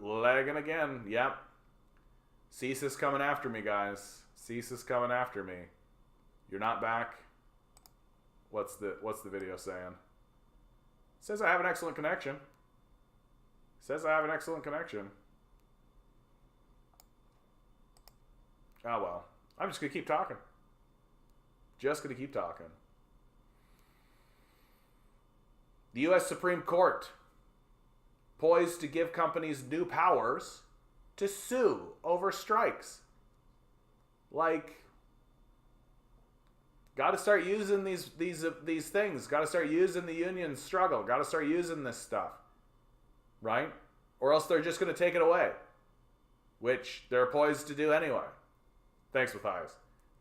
Lagging again. Yep. CSIS coming after me, guys. CSIS coming after me. You're not back. What's the video saying? It says I have an excellent connection. It says I have an excellent connection. Oh well. I'm just going to keep talking. Just going to keep talking. The U.S. Supreme Court poised to give companies new powers to sue over strikes. Like, got to start using these things. Got to start using the union struggle. Got to start using this stuff. Right? Or else they're just going to take it away. Which they're poised to do anyway. Thanks, Matthias.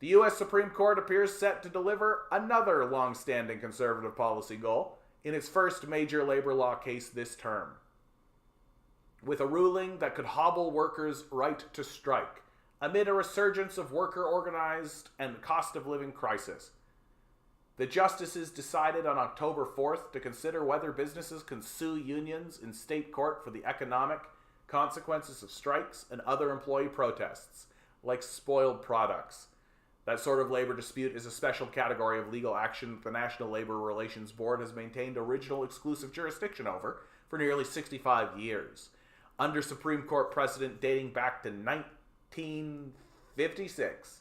The U.S. Supreme Court appears set to deliver another long-standing conservative policy goal in its first major labor law case this term, with a ruling that could hobble workers' right to strike amid a resurgence of worker-organized and cost-of-living crisis. The justices decided on October 4th to consider whether businesses can sue unions in state court for the economic consequences of strikes and other employee protests, like spoiled products. That sort of labor dispute is a special category of legal action that the National Labor Relations Board has maintained original exclusive jurisdiction over for nearly 65 years. Under Supreme Court precedent dating back to 1956,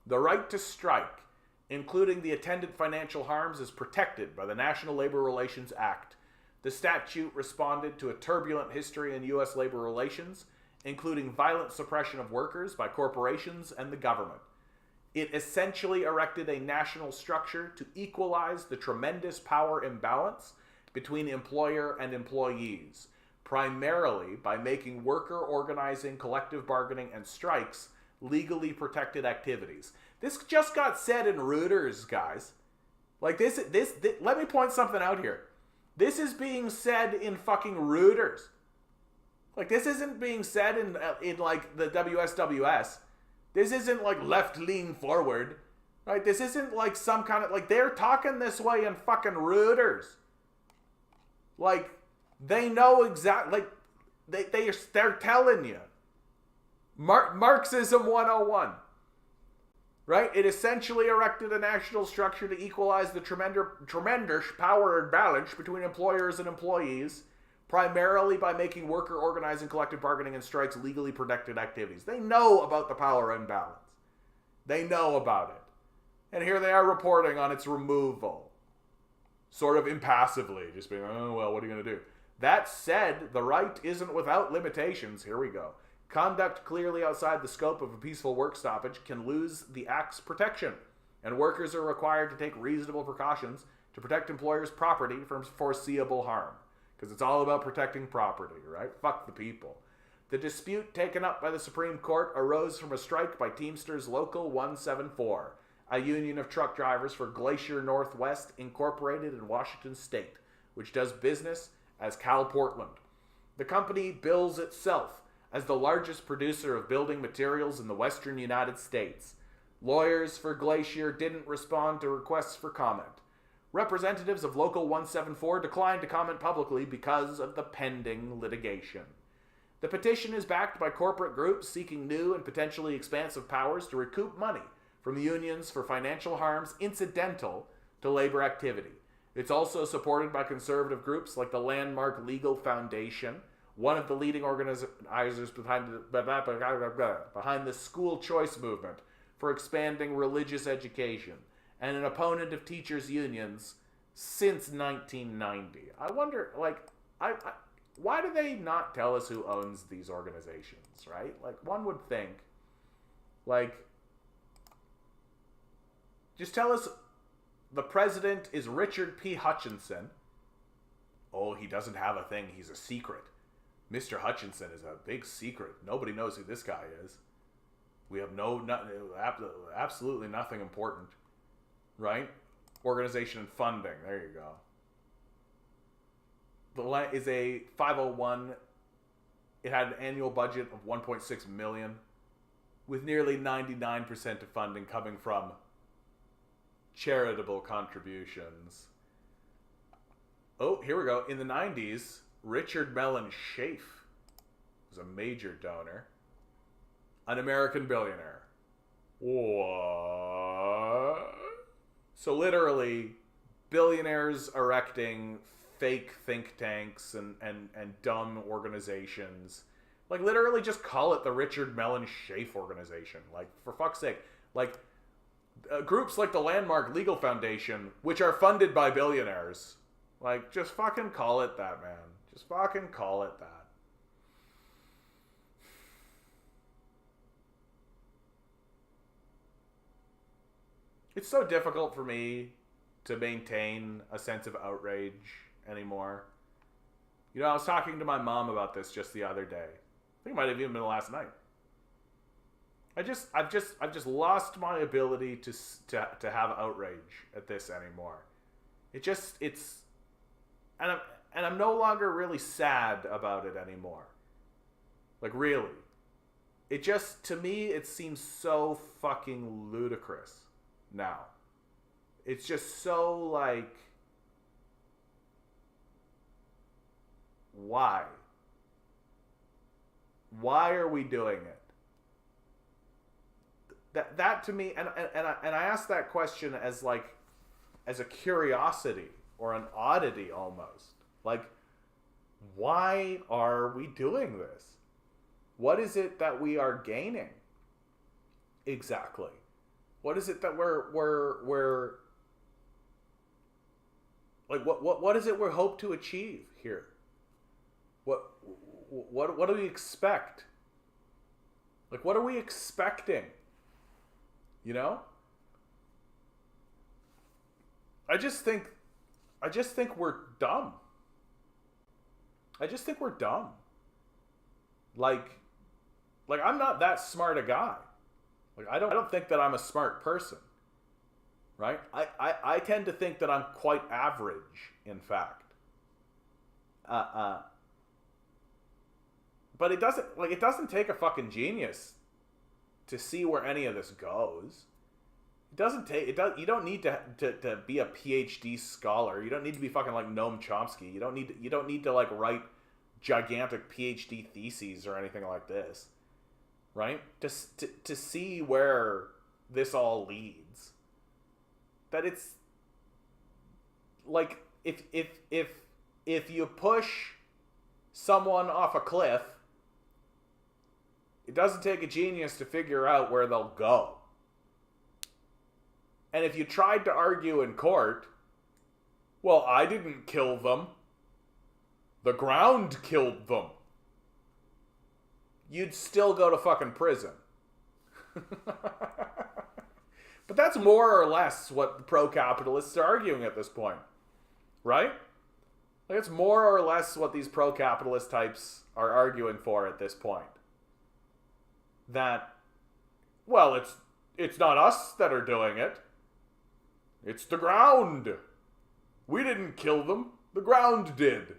the right to strike, including the attendant financial harms, is protected by the National Labor Relations Act. The statute responded to a turbulent history in U.S. labor relations, including violent suppression of workers by corporations and the government. It essentially erected a national structure to equalize the tremendous power imbalance between employer and employees, primarily by making worker organizing, collective bargaining, and strikes legally protected activities. This just got said in Reuters, guys. Like this, let me point something out here. This is being said in fucking Reuters. Like, this isn't being said in like the WSWS. This isn't like left lean forward. Right? This isn't like some kind of, like, they're talking this way in fucking Reuters. Like, they know exactly, like, they're telling you. Marxism 101. Right? It essentially erected a national structure to equalize the tremendous power imbalance between employers and employees, primarily by making worker organizing, collective bargaining, and strikes legally protected activities. They know about the power imbalance. They know about it. And here they are reporting on its removal. Sort of impassively, just being, oh, well, what are you going to do? That said, the right isn't without limitations. Here we go. Conduct clearly outside the scope of a peaceful work stoppage can lose the Act's protection, and workers are required to take reasonable precautions to protect employers' property from foreseeable harm. Because it's all about protecting property, right? Fuck the people. The dispute taken up by the Supreme Court arose from a strike by Teamsters Local 174, a union of truck drivers for Glacier Northwest Incorporated in Washington State, which does business as Cal Portland. The company bills itself as the largest producer of building materials in the western United States. Lawyers for Glacier didn't respond to requests for comment. Representatives of Local 174 declined to comment publicly because of the pending litigation. The petition is backed by corporate groups seeking new and potentially expansive powers to recoup money from the unions for financial harms incidental to labor activity. It's also supported by conservative groups like the Landmark Legal Foundation, one of the leading organizers behind the school choice movement for expanding religious education, and an opponent of teachers' unions since 1990. I wonder, like, why do they not tell us who owns these organizations, right? Like, one would think, like, just tell us the president is Richard P. Hutchinson. Oh, he doesn't have a thing. He's a secret. Mr. Hutchinson is a big secret. Nobody knows who this guy is. We have absolutely nothing important, right? Organization and funding. There you go. The is a 501. It had an annual budget of 1.6 million, with nearly 99% of funding coming from charitable contributions. Oh, here we go. In the 90s, Richard Mellon Schaaf was a major donor. An American billionaire. What? So literally, billionaires erecting fake think tanks and dumb organizations. Like, literally just call it the Richard Mellon Schaaf Organization. Like, for fuck's sake. Like, groups like the Landmark Legal Foundation, which are funded by billionaires. Like, just fucking call it that, man. Just fucking call it that. It's so difficult for me to maintain a sense of outrage anymore. You know, I was talking to my mom about this just the other day. I think it might have even been last night. I've just lost my ability to have outrage at this anymore. And I'm no longer really sad about it anymore. Like, really. It just, to me, it seems so fucking ludicrous now. It's just so, like, why? Why are we doing it? That to me, and I ask that question as, like, as a curiosity or an oddity almost. Like, why are we doing this? What is it that we are gaining? Exactly. What is it that we're like, what is it we hope to achieve here? What do we expect? Like, what are we expecting? You know? I just think we're dumb. I just think we're dumb. Like I'm not that smart a guy. Like, I don't think that I'm a smart person. Right? I tend to think that I'm quite average, in fact. But it doesn't take a fucking genius to see where any of this goes. It doesn't take, you don't need to be a PhD scholar. You don't need to be fucking like Noam Chomsky. You don't need to like write gigantic PhD theses or anything like this. Right? Just to see where this all leads. That it's like if you push someone off a cliff, it doesn't take a genius to figure out where they'll go. And if you tried to argue in court, well, I didn't kill them. The ground killed them. You'd still go to fucking prison. But that's more or less what the pro-capitalists are arguing at this point. Right? Like, it's more or less what these pro-capitalist types are arguing for at this point. That, well, it's not us that are doing it. It's the ground. We didn't kill them. The ground did.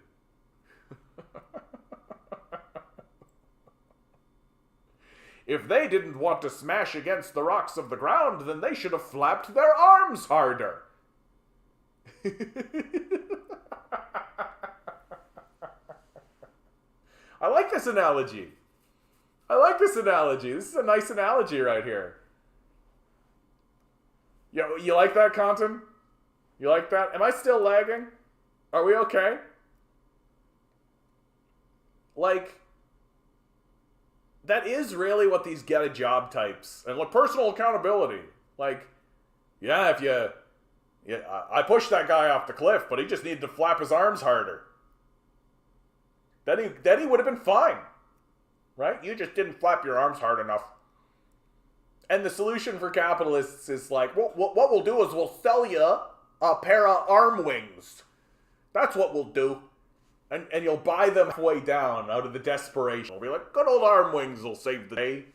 If they didn't want to smash against the rocks of the ground, then they should have flapped their arms harder. I like this analogy. This is a nice analogy right here. You like that, Compton? You like that? Am I still lagging? Are we okay? Like, that is really what these get a job types, and like personal accountability. Like, yeah, I pushed that guy off the cliff, but he just needed to flap his arms harder. Then he would have been fine, right? You just didn't flap your arms hard enough. And the solution for capitalists is like, what we'll do is we'll sell you a pair of arm wings. That's what we'll do. And you'll buy them halfway down out of the desperation. We'll be like, good old arm wings will save the day.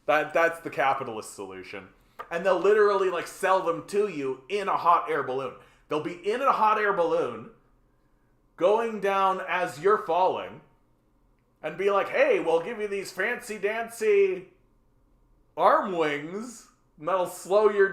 That's the capitalist solution. And they'll literally like sell them to you in a hot air balloon. They'll be in a hot air balloon, going down as you're falling, and be like, hey, we'll give you these fancy dancy arm wings, and that'll slow your